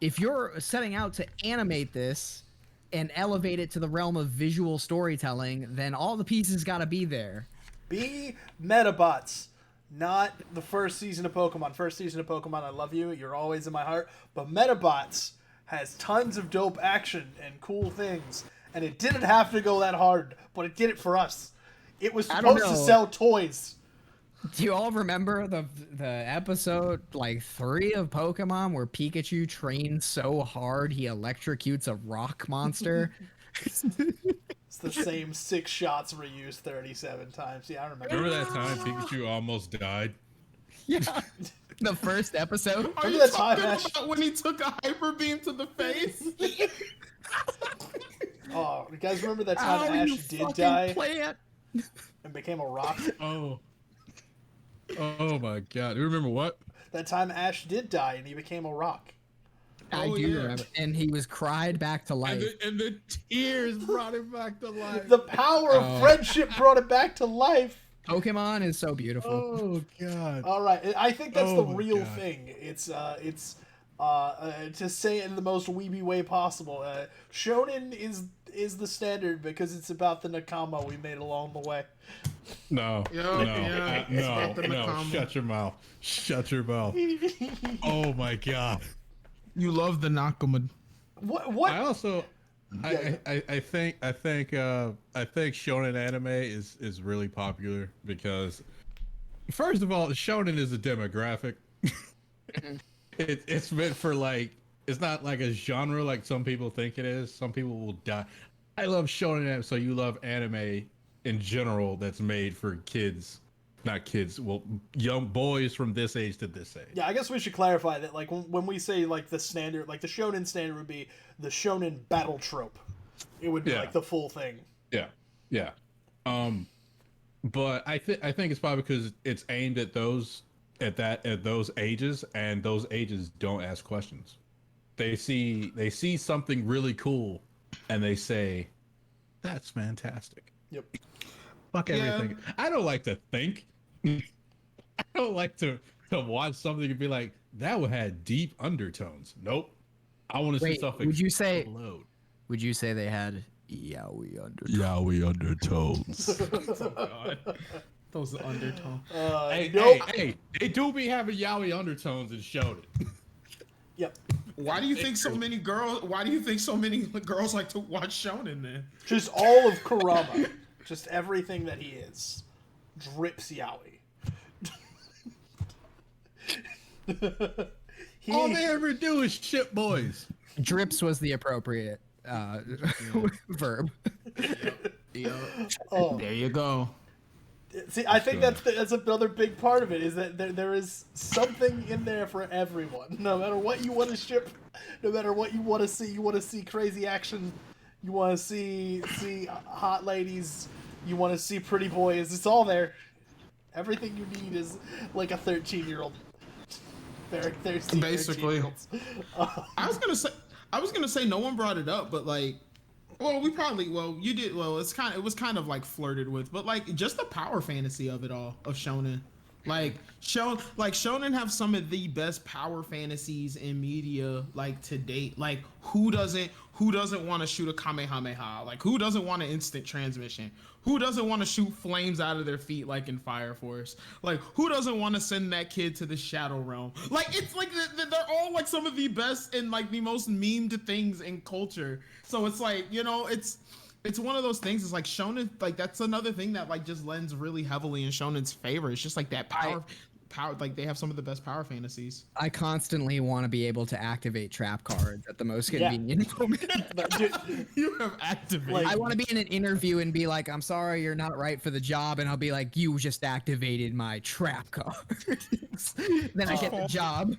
If you're setting out to animate this and elevate it to the realm of visual storytelling, then all the pieces got to be there. Be Metabots. Not the first season of Pokemon. First season of Pokemon, I love you. You're always in my heart. But Metabots has tons of dope action and cool things. And it didn't have to go that hard, but it did it for us. It was supposed to sell toys. Do you all remember the episode like 3 of Pokemon where Pikachu trains so hard he electrocutes a rock monster? It's the same 6 shots reused 37 times. Yeah, I remember. Remember that time Pikachu almost died? Yeah. The first episode? Are Remember you that time, talking Ash? about when he took a hyper beam to the face? Oh, you guys remember that time Ash did die Plant. and became a rock? Oh my god. You remember what? That time Ash did die and he became a rock. I Oh, do yeah. remember. And he was cried back to life. And the tears brought him back to life. The power of friendship brought it back to life. Pokemon is so beautiful. Oh god. All right, I think that's the Oh my real God. thing. It's to say it in the most weeby way possible. Shonen is the standard because it's about the nakama we made along the way. No. Yeah, no. yeah, it's No. about the No. Nakama. Shut your mouth. Shut your mouth. Oh my god. You love the Nakama. What? I also Yeah. I think shonen anime is really popular because first of all, shonen is a demographic. It's meant for like, it's not like a genre like some people think it is. Some people will die. I love shonen anime, so you love anime in general that's made for kids. Not kids, well, young boys from this age to this age. Yeah, I guess we should clarify that. Like when we say like the standard, like the shonen standard would be the shonen battle trope. It would be Yeah. like the full thing. Yeah. But I think it's probably because it's aimed at those ages, and those ages don't ask questions. They see something really cool, and they say, "That's fantastic." Yep. Fuck everything. I don't like to think. I don't like to watch something and be like, that would have deep undertones. Nope. I want to see Wait, stuff would you say explode. would you say they had yaoi undertones? Yaoi undertones. Oh god. Those undertones. Hey, they do be having yaoi undertones and showed it. Yep. Why do you think so many girls like to watch Shonen then? Just all of Kurama. Just everything that he is. Drips yaoi. All they ever do is ship boys. Drips was the appropriate verb. Oh. There you go. See, I think that's another big part of it, is that there is something in there for everyone. No matter what you want to ship, no matter what you want to see crazy action, you want to see hot ladies, you want to see pretty boys. It's all there. Everything you need is like a 13-year-old. Very thirsty. Basically. 13-year-olds. I was gonna say no one brought it up, but like, you did. Well, it was kind of like flirted with, but like just the power fantasy of it all, of Shonen. Shonen have some of the best power fantasies in media like to date. Like who doesn't want to shoot a Kamehameha? Like who doesn't want an instant transmission? Who doesn't want to shoot flames out of their feet like in Fire Force? Like who doesn't want to send that kid to the Shadow Realm? Like it's like they're all like some of the best and like the most memed things in culture. So it's like, you know, it's one of those things. It's like Shonen, like that's another thing that like just lends really heavily in Shonen's favor. It's just like that power. power. Like they have some of the best power fantasies. I constantly want to be able to activate trap cards at the most convenient moment. You have activated. I want to be in an interview and be like, "I'm sorry, you're not right for the job," and I'll be like, "You just activated my trap cards." Then I get the job.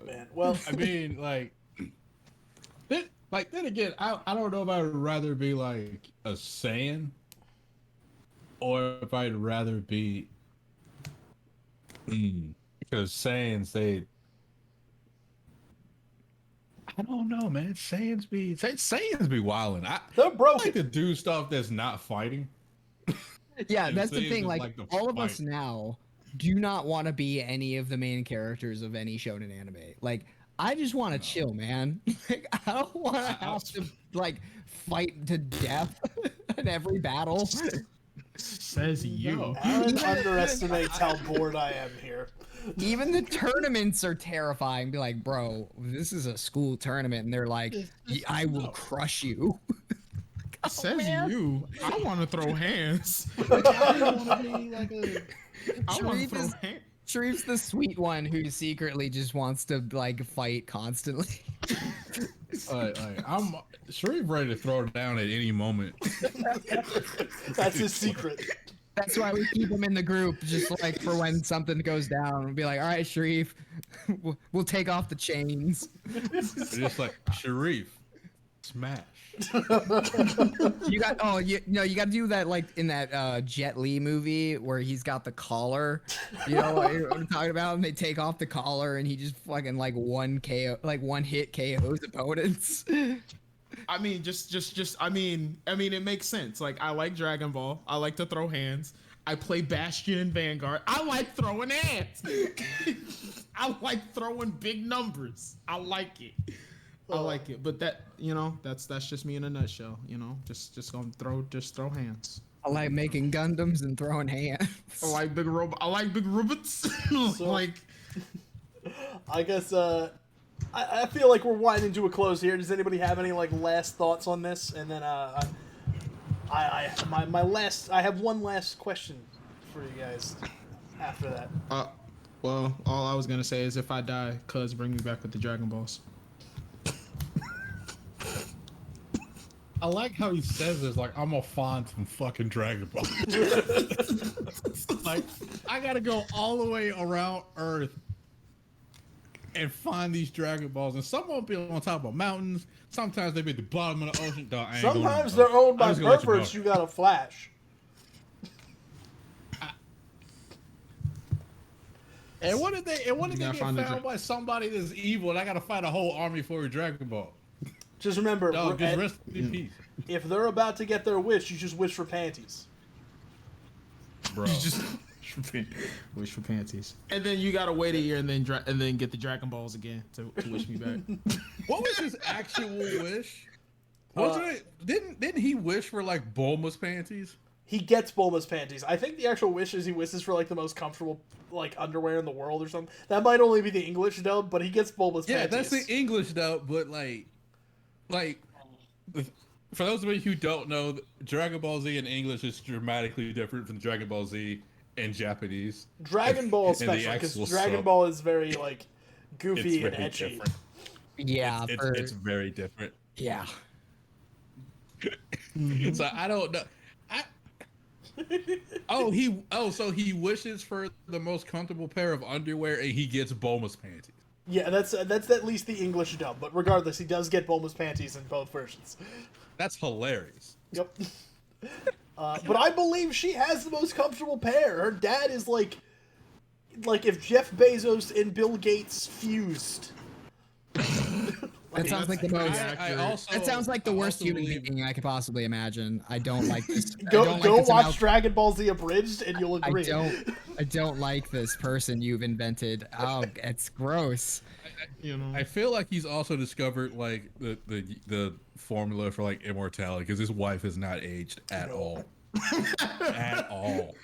Man, well, I mean, then again, I don't know if I would rather be like a Saiyan or if I'd rather be because Saiyans I don't know, man. Saiyans be wilding. they're I broken. like to do stuff that's not fighting. Yeah, And that's the Saiyans thing. is Like the all of us fight. now do not want to be any of the main characters of any shonen anime. Like I just want to chill, man. Like I don't want to have to like fight to death in every battle. Says you. No. Aaron underestimates how bored I am here. Even the tournaments are terrifying. Be like, bro, this is a school tournament, and they're like, I will crush you. Says man. you. I want to throw hands. I want to be like a I want to Sharif throw is- hands. Sharif's the sweet one who secretly just wants to like fight constantly. I'm Sharif ready to throw it down at any moment. That's his secret. That's why we keep him in the group, just like for when something goes down. We'll be like, all right, Sharif, we'll take off the chains. Just like Sharif, smash. You got you got to do that like in that Jet Li movie where he's got the collar, you know what I'm talking about, and they take off the collar and he just fucking like one hit KOs opponents. I mean, I mean, it makes sense. Like, I like Dragon Ball. I like to throw hands. I play Bastion and Vanguard. I like throwing hands. I like throwing big numbers. I like it. I like it. But that, that's just me in a nutshell. Just gonna throw hands. I like making Gundams and throwing hands. I like big robots. Like, I guess I feel like we're winding to a close here. Does anybody have any like last thoughts on this? And then I have one last question for you guys after that. well, all I was gonna say is if I die, cuz bring me back with the Dragon Balls. I like how he says this, like, I'm gonna find some fucking Dragon Ball. Like, I gotta go all the way around Earth and find these Dragon Balls. And some won't be on top of mountains. Sometimes they be at the bottom of the ocean. Dog, I ain't going Sometimes there. they're owned by I'm just gonna let you know. perverts. You got a flash. And what if they gotta get find the found by somebody that's evil and I gotta fight a whole army for a Dragon Ball? Just remember, Dog, just rest in peace. if they're about to get their wish, you just wish for panties. Bro. You just wish for panties, and then you gotta wait a year and then get the Dragon Balls again to wish me back. What was his actual wish? Wasn't it? Didn't he wish for like Bulma's panties? He gets Bulma's panties. I think the actual wish is he wishes for like the most comfortable like underwear in the world or something. That might only be the English dub, but he gets Bulma's Yeah, panties. that's the English dub, but like, for those of you who don't know, Dragon Ball Z in English is dramatically different from Dragon Ball Z in Japanese. Dragon Ball And the especially, because actual Dragon sub. Ball is very like goofy It's and very edgy. different. Yeah, It's very different. yeah. So I don't know. So he wishes for the most comfortable pair of underwear and he gets Bulma's panties. Yeah, that's at least the English dub. But regardless, he does get Bulma's panties in both versions. That's hilarious. Yep. But I believe she has the most comfortable pair. Her dad is like if Jeff Bezos and Bill Gates fused. That sounds like the most. That sounds like the worst human believe- being I could possibly imagine. I don't like this. I Go don't like go this watch amount- Dragon Ball Z Abridged and you'll agree. I don't like this person you've invented. Oh, it's gross. I feel like he's also discovered like the formula for like immortality because his wife has not aged at all, at all.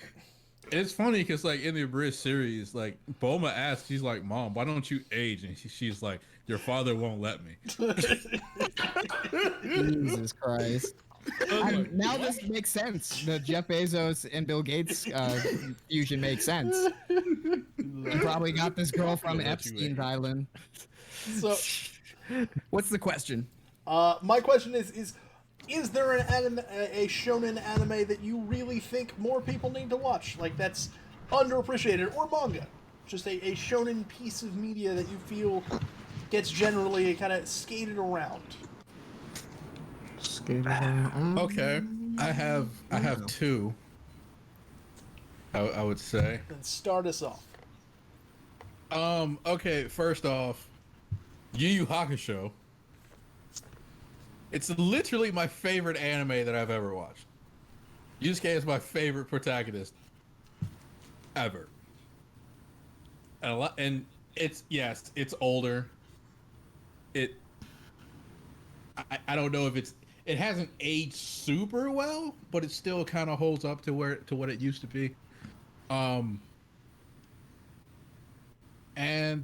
It's funny because like in the abridged series, like Bulma asks, she's like, "Mom, why don't you age?" And she's like, "Your father won't let me." Jesus Christ. Now this makes sense. The Jeff Bezos and Bill Gates fusion makes sense. He probably got this girl from Epstein's Island. So, what's the question? my question is there an anime, a shonen anime that you really think more people need to watch? Like that's underappreciated, or manga? Just a shonen piece of media that you feel gets generally kind of skated around. Okay, I have two. I would say. Then start us off. Okay, first off, Yu Yu Hakusho. It's literally my favorite anime that I've ever watched. Yusuke is my favorite protagonist ever. And it's older. I don't know if it hasn't aged super well, but it still kind of holds up to what it used to be. And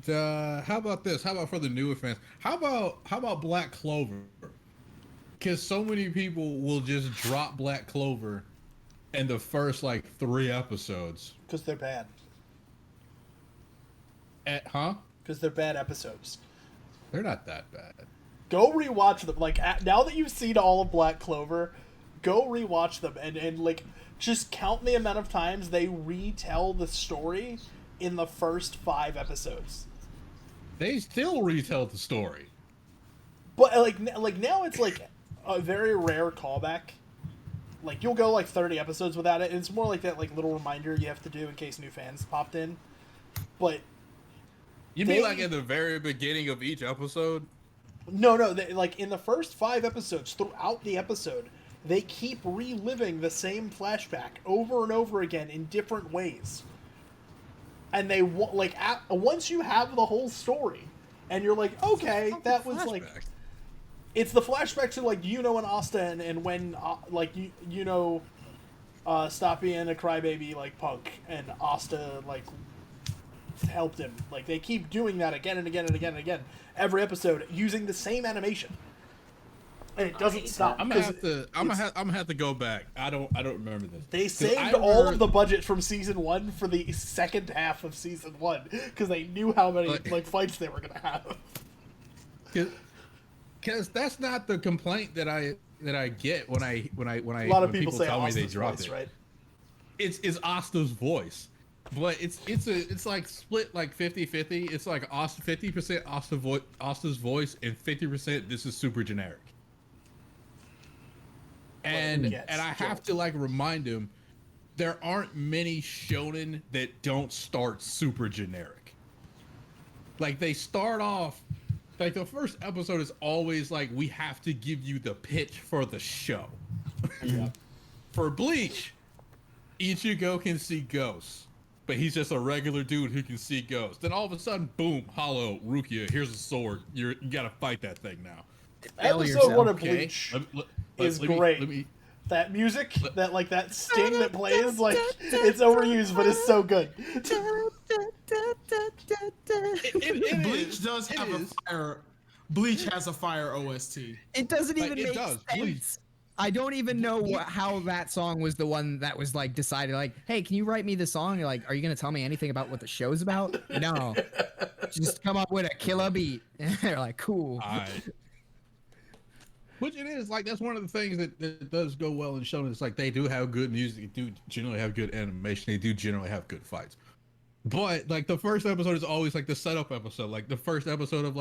how about this? How about for the newer fans? How about Black Clover? Because so many people will just drop Black Clover in the first like 3 episodes. Because they're bad. Because they're bad episodes. They're not that bad. Go rewatch them. Like now that you've seen all of Black Clover, go rewatch them and like just count the amount of times they retell the story in the first 5 episodes. They still retell the story. But like now it's like a very rare callback. Like you'll go like 30 episodes without it, and it's more like that like little reminder you have to do in case new fans popped in. But you mean like in the very beginning of each episode? No, like in the first 5 episodes, throughout the episode, they keep reliving the same flashback over and over again in different ways. And they once you have the whole story, and you're like, okay, that was like, it's the flashback to like Yuno and Asta, and when like Yuno stopped being a crybaby like punk, and Asta like helped him. Like they keep doing that again and again and again and again every episode using the same animation, and it doesn't stop. I'm gonna have to go back. I don't remember this. They saved all of the budget from season 1 for the second half of season 1 because they knew how many like fights they were gonna have. Because that's not the complaint that I get when I a lot of people say tell me Asta's they dropped voice, it. Right? It's Asta's voice. But it's like split like 50-50. It's like 50% Asta's voice and 50% this is super generic. And I have to like remind him there aren't many shonen that don't start super generic. Like they start off like the first episode is always like we have to give you the pitch for the show. Yeah. For Bleach, Ichigo can see ghosts, but he's just a regular dude who can see ghosts. Then all of a sudden, boom, Hollow, Rukia, here's a sword. You gotta fight that thing now. Episode 1 of Bleach is great. That music, that sting that plays, like it's overused, but it's so good. Bleach does have a fire. Bleach has a fire OST. It doesn't even make sense. Bleach. I don't even know how that song was the one that was like decided. Like, hey, can you write me the song? You're like, are you gonna tell me anything about what the show's about? No, just come up with a killer beat. They're like, cool. Which it is like that's one of the things that does go well in shonen. It's like they do have good music, they do generally have good animation, they do generally have good fights. But like the first episode is always like the setup episode. Like the first episode of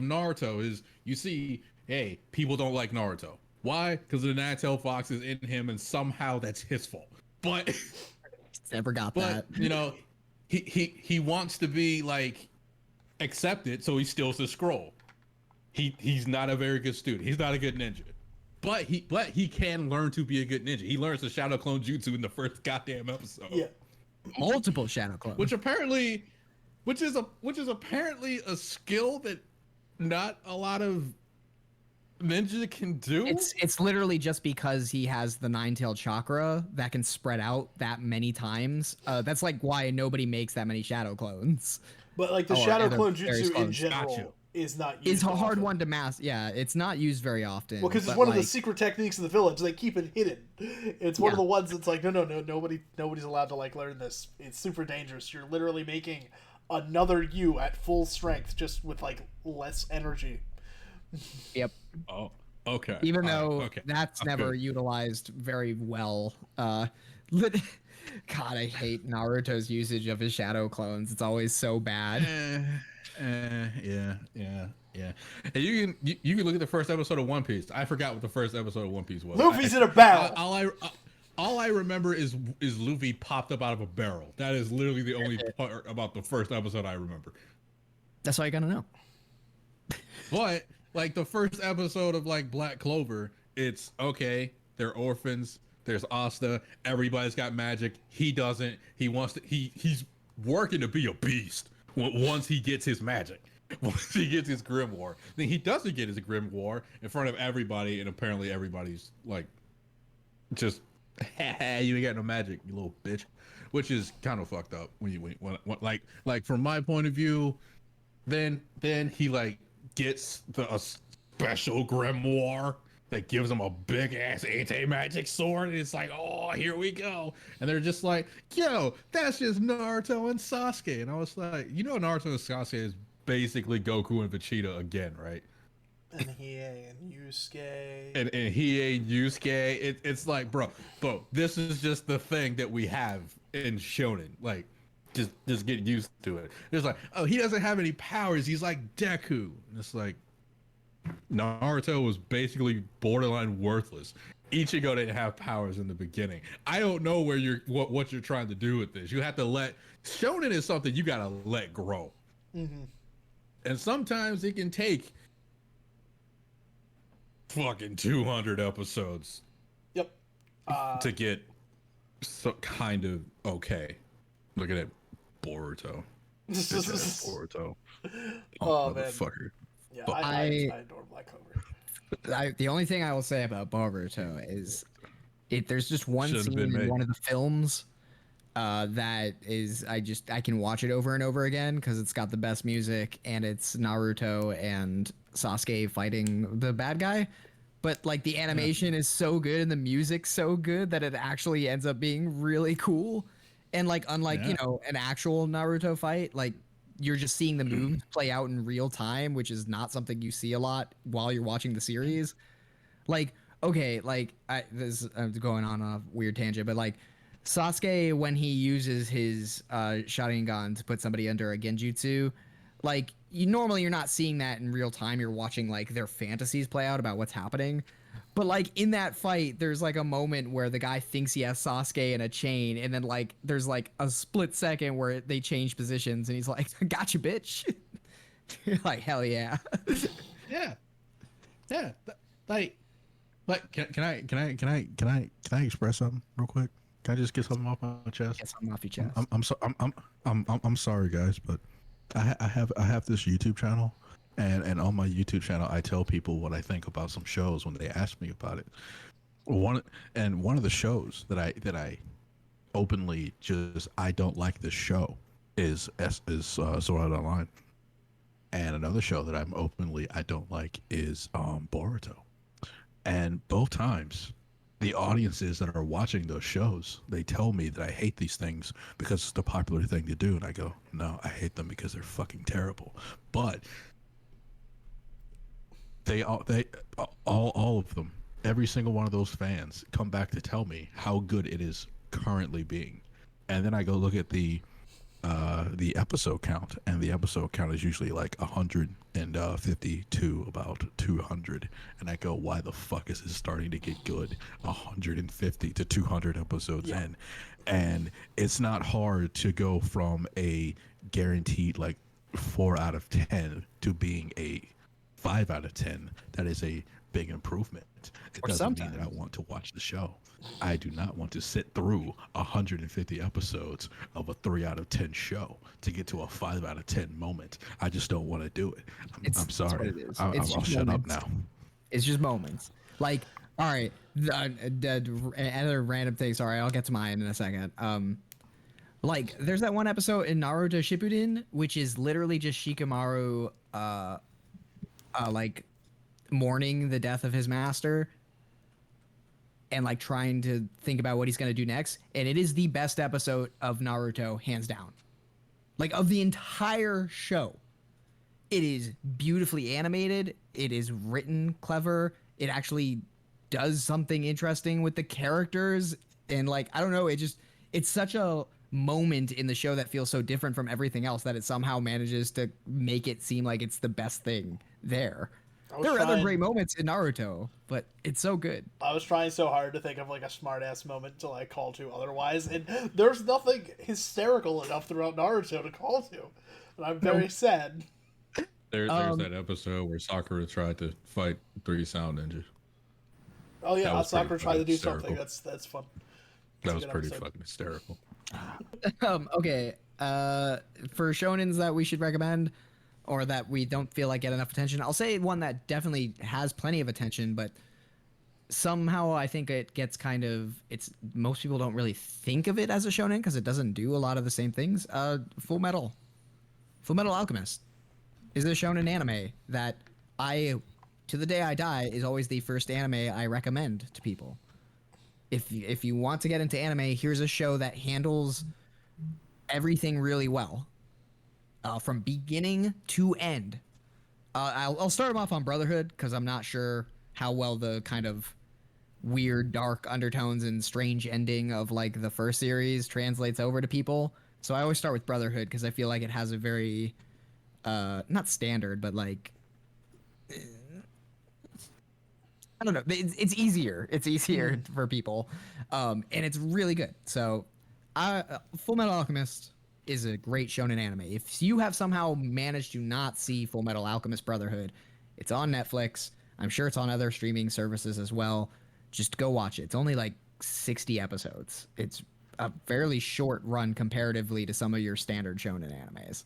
Naruto is you see, hey, people don't like Naruto. Why? Because the Nine-Tailed Fox is in him, and somehow that's his fault. But never got that. You know, he wants to be like accepted, so he steals the scroll. He's not a very good student. He's not a good ninja. But he can learn to be a good ninja. He learns the shadow clone jutsu in the first goddamn episode. Yeah. Multiple shadow clones. Which is apparently a skill that not a lot of ninja can do. It's literally just because he has the 9-tailed chakra that can spread out that many times. That's like why nobody makes that many shadow clones. But like the shadow clone jutsu in general is not used. It's a hard often. one to master. Yeah, it's not used very often. Well, because it's but, one of like, the secret techniques of the village. They keep it hidden. It's one of the ones that's like, no, nobody's allowed to like learn this. It's super dangerous. You're literally making another you at full strength, just with like less energy. Yep. Oh, okay. Even though that's never good. utilized very well. God, I hate Naruto's usage of his shadow clones. It's always so bad. Yeah. And you can look at the first episode of One Piece. I forgot what the first episode of One Piece was. Luffy's in a barrel. All I remember is Luffy popped up out of a barrel. That is literally the only part about the first episode I remember. That's all you gotta know. But like the first episode of like Black Clover, it's okay. They're orphans. There's Asta. Everybody's got magic. He doesn't. He wants to. He's working to be a beast once he gets his magic. Once he gets his grimoire, then he doesn't get his grimoire in front of everybody, and apparently everybody's like, just, you ain't got no magic, you little bitch, which is kind of fucked up when like from my point of view, then he like gets a special grimoire that gives him a big ass anti-magic sword, and it's like, oh, here we go. And they're just like, yo, that's just Naruto and Sasuke. And I was like, Naruto and Sasuke is basically Goku and Vegeta again, right? And Hiei and Yusuke. And Hiei and Yusuke. It's like, bro, this is just the thing that we have in Shonen. Like, just get used to it. It's like, oh, he doesn't have any powers. He's like Deku. And it's like, Naruto was basically borderline worthless. Ichigo didn't have powers in the beginning. I don't know what you're trying to do with this. You have to Shonen is something you gotta let grow. Mm-hmm. And sometimes it can take fucking 200 episodes. Yep. To get kind of okay. Look at it, Boruto. Boruto. Oh, motherfucker. Man. Yeah, I adore Black Clover. The only thing I will say about Boruto is, there's just one scene in one of the films that is, I can watch it over and over again because it's got the best music, and it's Naruto and Sasuke fighting the bad guy. But like the animation is so good and the music's so good that it actually ends up being really cool. And like, unlike, an actual Naruto fight, like you're just seeing the moves play out in real time, which is not something you see a lot while you're watching the series. Like, okay, like I'm going on a weird tangent, but like Sasuke, when he uses his Sharingan to put somebody under a genjutsu, like you're not seeing that in real time. You're watching like their fantasies play out about what's happening. But like in that fight, there's like a moment where the guy thinks he has Sasuke in a chain, and then like there's like a split second where they change positions, and he's like, "Gotcha, bitch." You're like, hell yeah. Yeah. Like, can I express something real quick? Can I just get something off my chest? Get something off your chest. I'm sorry, guys, but I have this YouTube channel. And on my YouTube channel, I tell people what I think about some shows when they ask me about it. One of the shows that I openly I don't like this show is Sword Art Online, and another show that I don't like is Boruto. And both times, the audiences that are watching those shows, they tell me that I hate these things because it's the popular thing to do, and I go, no, I hate them because they're fucking terrible. But all of them, every single one of those fans come back to tell me how good it is currently being. And then I go look at the episode count, and the episode count is usually like 150 to about 200, and I go, why the fuck is this starting to get good 150 to 200 episodes in? And it's not hard to go from a guaranteed like 4 out of 10 to being a 5 out of 10. That is a big improvement. It doesn't mean that I want to watch the show. I do not want to sit through 150 episodes of a 3 out of 10 show to get to a 5 out of 10 moment. I just don't want to do it. I'm sorry. I'll shut up now. It's just moments. Like, all right, other random things. Sorry, I'll get to mine in a second. Like, there's that one episode in Naruto Shippuden, which is literally just Shikamaru like mourning the death of his master and like trying to think about what he's going to do next. And it is the best episode of Naruto, hands down. Like, of the entire show. It is beautifully animated. It is written clever. It actually does something interesting with the characters. And like, I don't know, it's such a moment in the show that feels so different from everything else that it somehow manages to make it seem like it's the best thing there. There are other great moments in Naruto, but it's so good. I was trying so hard to think of like a smart ass moment to like call to otherwise, and there's nothing hysterical enough throughout Naruto to call to. And I'm very sad. There's that episode where Sakura tried to fight 3 sound ninjas. Oh yeah, Sakura tried to do hysterical. something. That's fun. That was pretty fucking hysterical. Okay. For shonens that we should recommend, or that we don't feel like get enough attention, I'll say one that definitely has plenty of attention, but somehow I think it gets most people don't really think of it as a shonen because it doesn't do a lot of the same things. Full Metal Alchemist is a shonen anime that to the day I die, is always the first anime I recommend to people. If you want to get into anime, here's a show that handles everything really well. From beginning to end. I'll start them off on Brotherhood because I'm not sure how well the kind of weird, dark undertones and strange ending of like the first series translates over to people. So I always start with Brotherhood because I feel like it has a very, not standard, but like, I don't know. It's easier. It's easier for people, and it's really good. So, Full Metal Alchemist is a great shonen anime. If you have somehow managed to not see Full Metal Alchemist Brotherhood, it's on Netflix. I'm sure it's on other streaming services as well. Just go watch it. It's only like 60 episodes. It's a fairly short run comparatively to some of your standard shonen animes.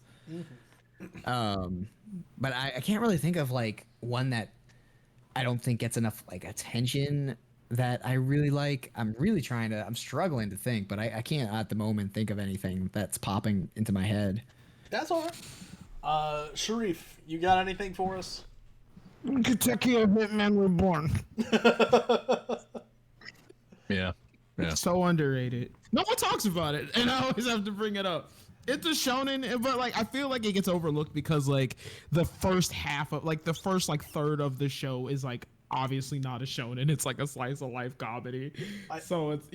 But I can't really think of like one that I don't think gets enough like attention that I really like. I'm struggling to think, but I can't at the moment think of anything that's popping into my head. That's all right. Sharif, you got anything for us? Kentucky or Hitman Reborn. Yeah. So underrated. No one talks about it, and I always have to bring it up. It's a shonen, but like I feel like it gets overlooked because like the first half of like the first like third of the show is like obviously not a shonen. It's like a slice of life comedy. So it's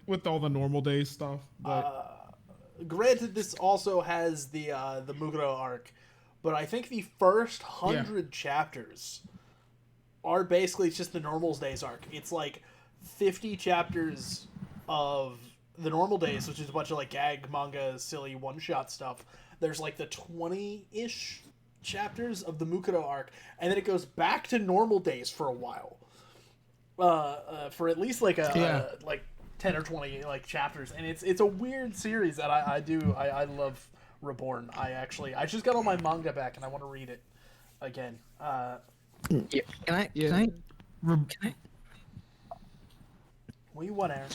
with all the normal day stuff. But granted, this also has the Muguro arc, but I think the first 100 chapters are basically just the normal days arc. It's like 50 chapters of the normal days, which is a bunch of like gag manga, silly one-shot stuff. There's like the 20-ish chapters of the Mukuro arc, and then it goes back to normal days for a while. For at least like like 10 or 20 like chapters, and it's a weird series that I love. Reborn. I just got all my manga back, and I want to read it again. Can I? What do you want, Aaron?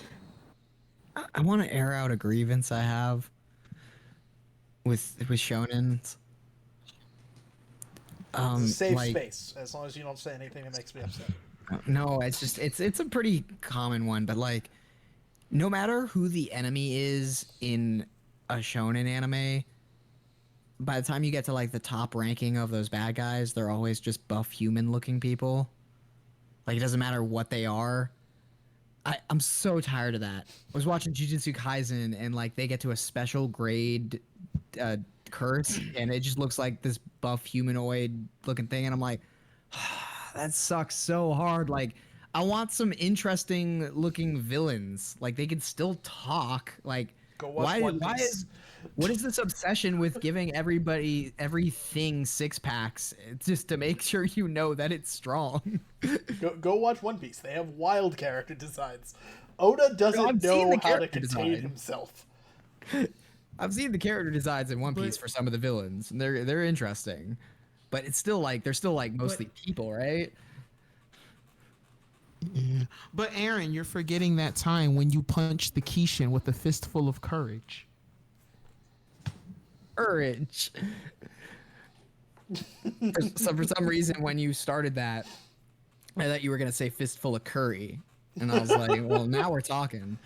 I want to air out a grievance I have with shonens. It's a safe space, as long as you don't say anything that makes me upset. No, it's a pretty common one, but like, no matter who the enemy is in a shonen anime, by the time you get to like the top ranking of those bad guys, they're always just buff human looking people. Like, it doesn't matter what they are. I'm so tired of that. I was watching Jujutsu Kaisen, and like they get to a special grade curse, and it just looks like this buff humanoid looking thing, and I'm like, that sucks so hard. Like, I want some interesting looking villains. Like, they can still talk. Like, what is this obsession with giving everything 6-packs just to make sure you know that it's strong? Go watch One Piece. They have wild character designs. Oda doesn't know how to contain himself. I've seen the character designs in One Piece for some of the villains, and they're interesting, but it's still like they're still like mostly people, right? Yeah. But Aaron, you're forgetting that time when you punched the Kishin with a fistful of courage. Courage. So for some reason, when you started that, I thought you were gonna say fistful of curry, and I was like, well, now we're talking.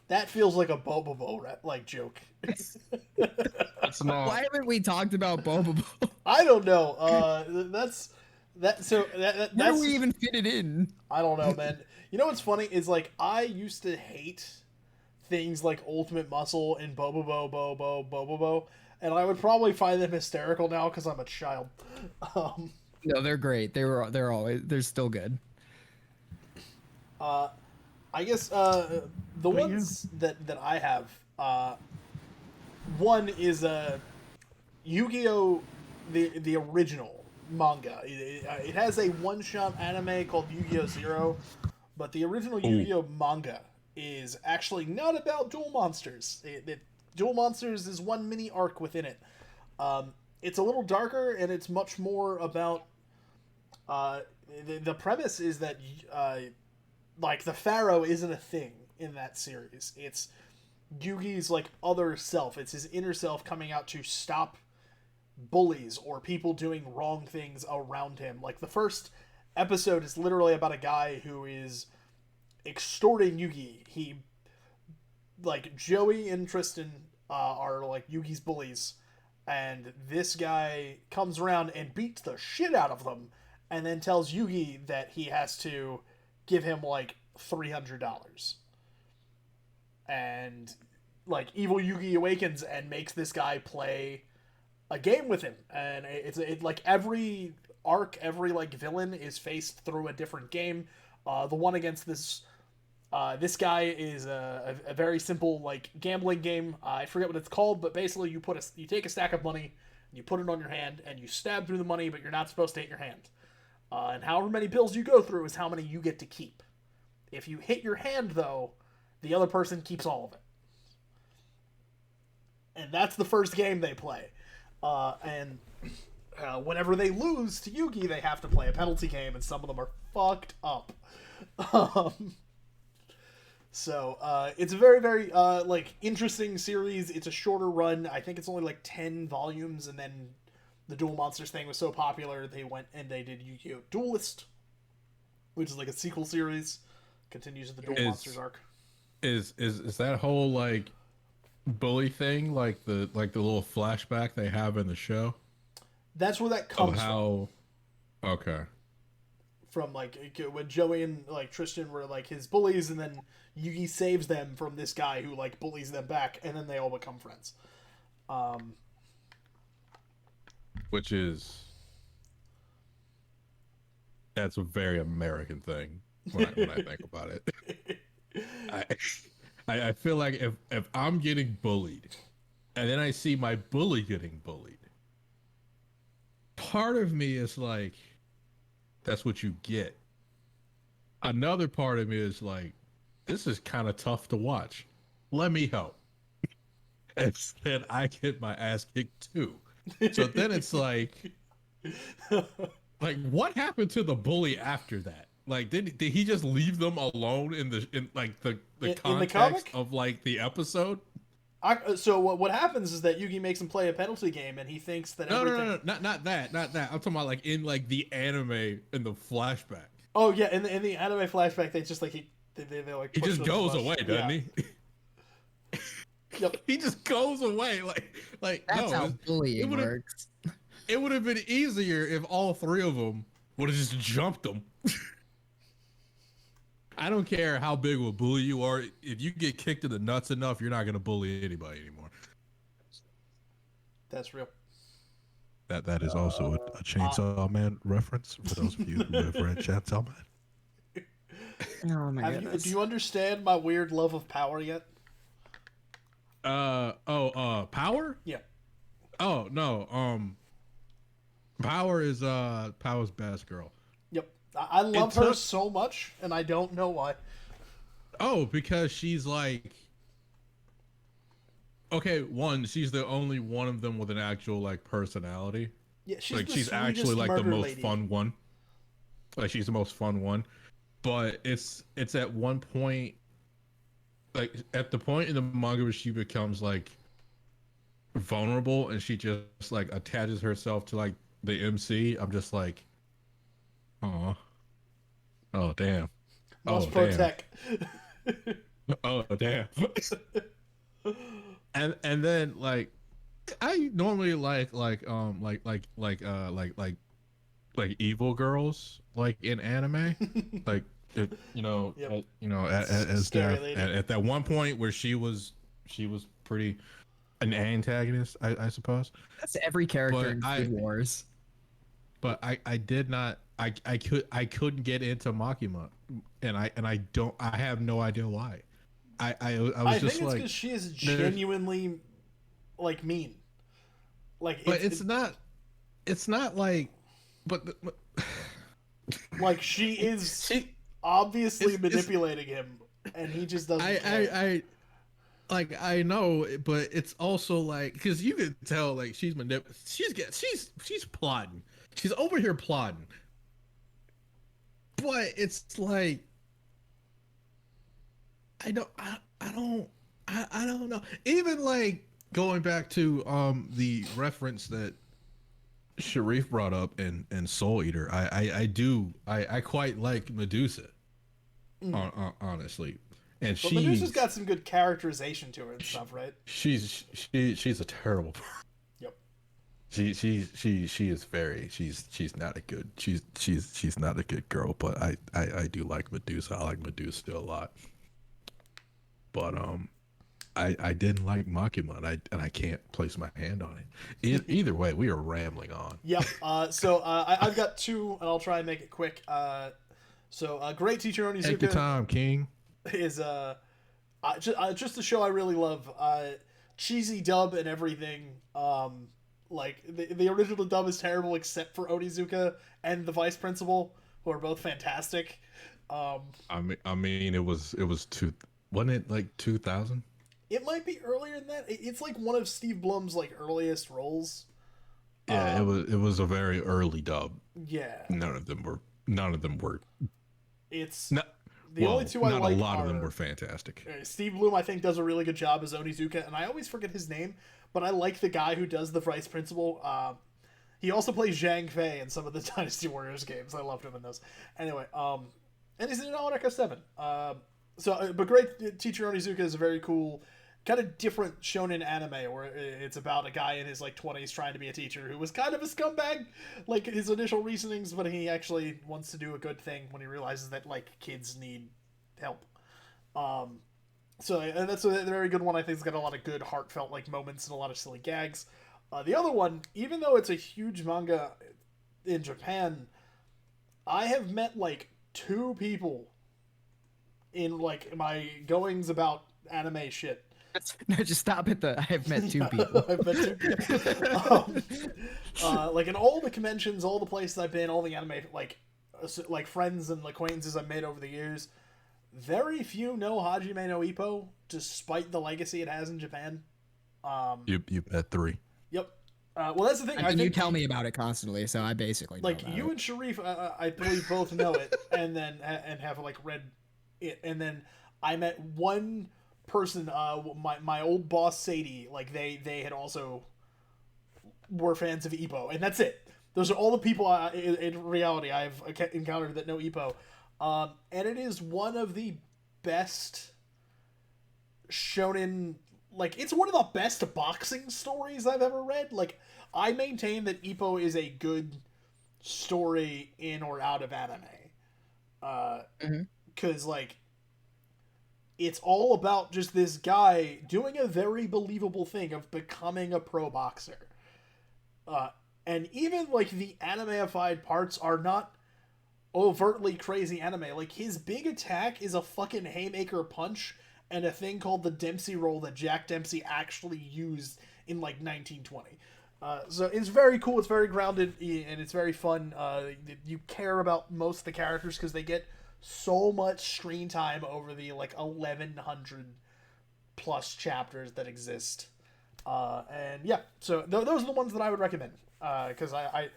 That feels like a Bobobo like joke. It's not. Why haven't we talked about Bobo? I don't know. That's that. So Where that's do we even fit it in? I don't know, man. You know what's funny is like I used to hate things like Ultimate Muscle and Bobobo, and I would probably find them hysterical now because I'm a child. No, they're great. They're still good. I guess the ones that I have, one is Yu-Gi-Oh! The original manga. It has a one-shot anime called Yu-Gi-Oh! Zero, but the original Yu-Gi-Oh! Manga is actually not about duel monsters. Duel monsters is one mini arc within it. It's a little darker and it's much more about. The premise is that like the Pharaoh isn't a thing in that series. It's Yugi's like other self. It's his inner self coming out to stop bullies or people doing wrong things around him. Like the first episode is literally about a guy who is extorting Yugi. He like Joey and Tristan are like Yugi's bullies, and this guy comes around and beats the shit out of them, and then tells Yugi that he has to give him like $300. And like evil Yugi awakens and makes this guy play a game with him, and it's like every arc, every like villain is faced through a different game. The one against this guy is a very simple like gambling game. I forget what it's called, but basically you take a stack of money, you put it on your hand, and you stab through the money, but you're not supposed to hit your hand. And however many bills you go through is how many you get to keep. If you hit your hand, though, the other person keeps all of it. And that's the first game they play. And whenever they lose to Yugi, they have to play a penalty game, and some of them are fucked up. So it's a very, very like interesting series. It's a shorter run. I think it's only like 10 volumes, and then the Duel Monsters thing was so popular, they went and they did Yu-Gi-Oh! Duelist, which is like a sequel series. Continues the Duel Monsters arc. Is that whole like bully thing like the little flashback they have in the show? That's where that comes from. Okay. From like when Joey and like Tristan were like his bullies, and then Yugi saves them from this guy who like bullies them back, and then they all become friends. Which is that's a very American thing when I think about it. I feel like if I'm getting bullied and then I see my bully getting bullied, part of me is like, that's what you get. Another part of me is like, this is kind of tough to watch. Let me help. And then I get my ass kicked too. So then it's like what happened to the bully after that? Like, did he just leave them alone in the context of like the episode? So what happens is that Yugi makes him play a penalty game, and he thinks that no, not that. I'm talking about like in like the anime in the flashback. Oh yeah, in the anime flashback, they just like they like he just goes away, doesn't he? Yep. He just goes away like that's how bullying works. It would have been easier if all three of them would have just jumped him. I don't care how big of a bully you are. If you get kicked in the nuts enough, you're not going to bully anybody anymore. That's real. That is also a Chainsaw Man reference for those of you who have read Chainsaw Man. Oh my goodness. Do you understand my weird love of power yet? Power? Yeah. Oh no. Power is Power's best girl. Yep. I love her so much, and I don't know why. Oh, because she's like, okay, one, she's the only one of them with an actual like personality. Yeah, she's actually like the most fun one. Like she's the most fun one. But it's at one point, like at the point in the manga where she becomes like vulnerable and she just like attaches herself to like the MC, I'm just like, oh, oh damn, Must oh damn, protect. oh damn. And then like I normally like evil girls like in anime, like Yep. as Scary death lady. at that one point where she was pretty an antagonist, I suppose. That's every character But in Food Wars. I did not I couldn't get into Makima, and I have no idea why. I was I just think it's like because she is there's- genuinely like mean. Like but it's not like but like she is she obviously it's- manipulating him, and he just doesn't. care. I like I know, but it's also like because you could tell like she's she's plotting, she's over here plotting, but it's like I don't know. Even like going back to the reference that Sharif brought up in Soul Eater, I quite like Medusa, honestly, and But Medusa's got some good characterization to her and stuff, right? she's a terrible. Yep. She is very she's not a good she's not a good girl, but I do like Medusa. I like Medusa a lot. But I didn't like Makima, and I can't place my hand on it. Either way, we are rambling on. Yep. So I've got two, and I'll try and make it quick. Great Teacher Take your Onizuka time, King. is just a show I really love. Cheesy dub and everything. Like the original dub is terrible except for Onizuka and the vice principal, who are both fantastic. I mean, it was wasn't it like 2000? It might be earlier than that. It's like one of Steve Blum's like earliest roles. Yeah, it was a very early dub. Yeah. None of them were. It's Not, the only two I not like a lot are, of them were fantastic. Steve Bloom, I think, does a really good job as Onizuka, and I always forget his name, but I like the guy who does the vice principal. He also plays Zhang Fei in some of the Dynasty Warriors games. I loved him in those. Anyway, and he's in Alan Echo 7. But Great Teacher Onizuka is a very cool, kind of different shonen anime where it's about a guy in his like 20s trying to be a teacher who was kind of a scumbag, like his initial reasonings, but he actually wants to do a good thing when he realizes that like kids need help. And that's a very good one. I think it's got a lot of good heartfelt like moments and a lot of silly gags. The other one, even though it's a huge manga in Japan, I have met like 2 people in like my goings about anime shit. No, just stop at the. I've met 2 people. I've met 2 people. Like in all the conventions, all the places I've been, all the anime like friends and acquaintances I've made over the years, very few know Hajime no Ippo, despite the legacy it has in Japan. You met 3. Yep. Well, that's the thing. I mean, you tell me about it constantly, so I basically know like about you it. and Sharif, I believe both know it, and then and have like read it, and then I met one person, my old boss Sadie. Like they had also were fans of Ippo, and that's it. Those are all the people in reality I've encountered that know Ippo, and it is one of the best shonen. Like, it's one of the best boxing stories I've ever read. Like, I maintain that Ippo is a good story in or out of anime. Because, like, it's all about just this guy doing a very believable thing of becoming a pro boxer. And even, like, the anime-ified parts are not overtly crazy anime. Like, his big attack is a fucking haymaker punch and a thing called the Dempsey roll that Jack Dempsey actually used in like 1920. So it's very cool, it's very grounded, and it's very fun. You care about most of the characters because they get so much screen time over the like 1,100 plus chapters that exist. And yeah, so those are the ones that I would recommend. Because I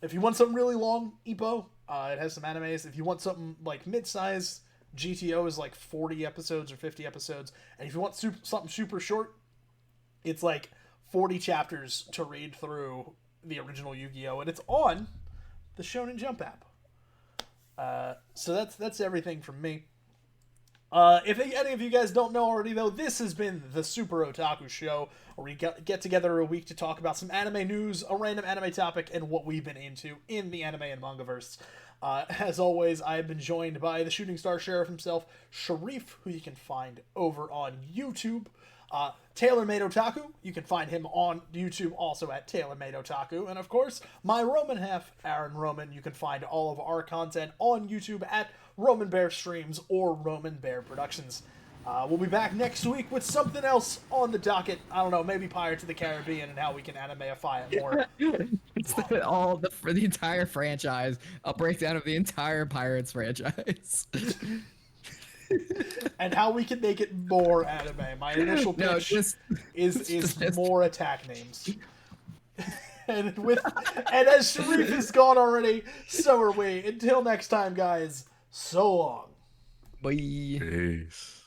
if you want something really long, Ippo, it has some animes. If you want something like mid-size, GTO is like 40 episodes or 50 episodes, and if you want something super short, it's like 40 chapters to read through the original Yu-Gi-Oh! And it's on the Shonen Jump app. So that's everything from me. If any of you guys don't know already, though, this has been the Super Otaku Show, where we get together a week to talk about some anime news, a random anime topic, and what we've been into in the anime and mangaverse. As always, I have been joined by the Shooting Star Sheriff himself, Sharif, who you can find over on YouTube. Taylor Made Otaku, you can find him on YouTube also at Taylor Made Otaku. And of course, my Roman half, Aaron Roman, you can find all of our content on YouTube at Roman Bear Streams or Roman Bear Productions. We'll be back next week with something else on the docket. I don't know, maybe Pirates of the Caribbean and how we can animeify it more. It's for the entire franchise, a breakdown of the entire Pirates franchise. And how we can make it more anime. My initial pitch is more attack names. and as Sharif is gone already, so are we. Until next time, guys, so long. Bye. Peace.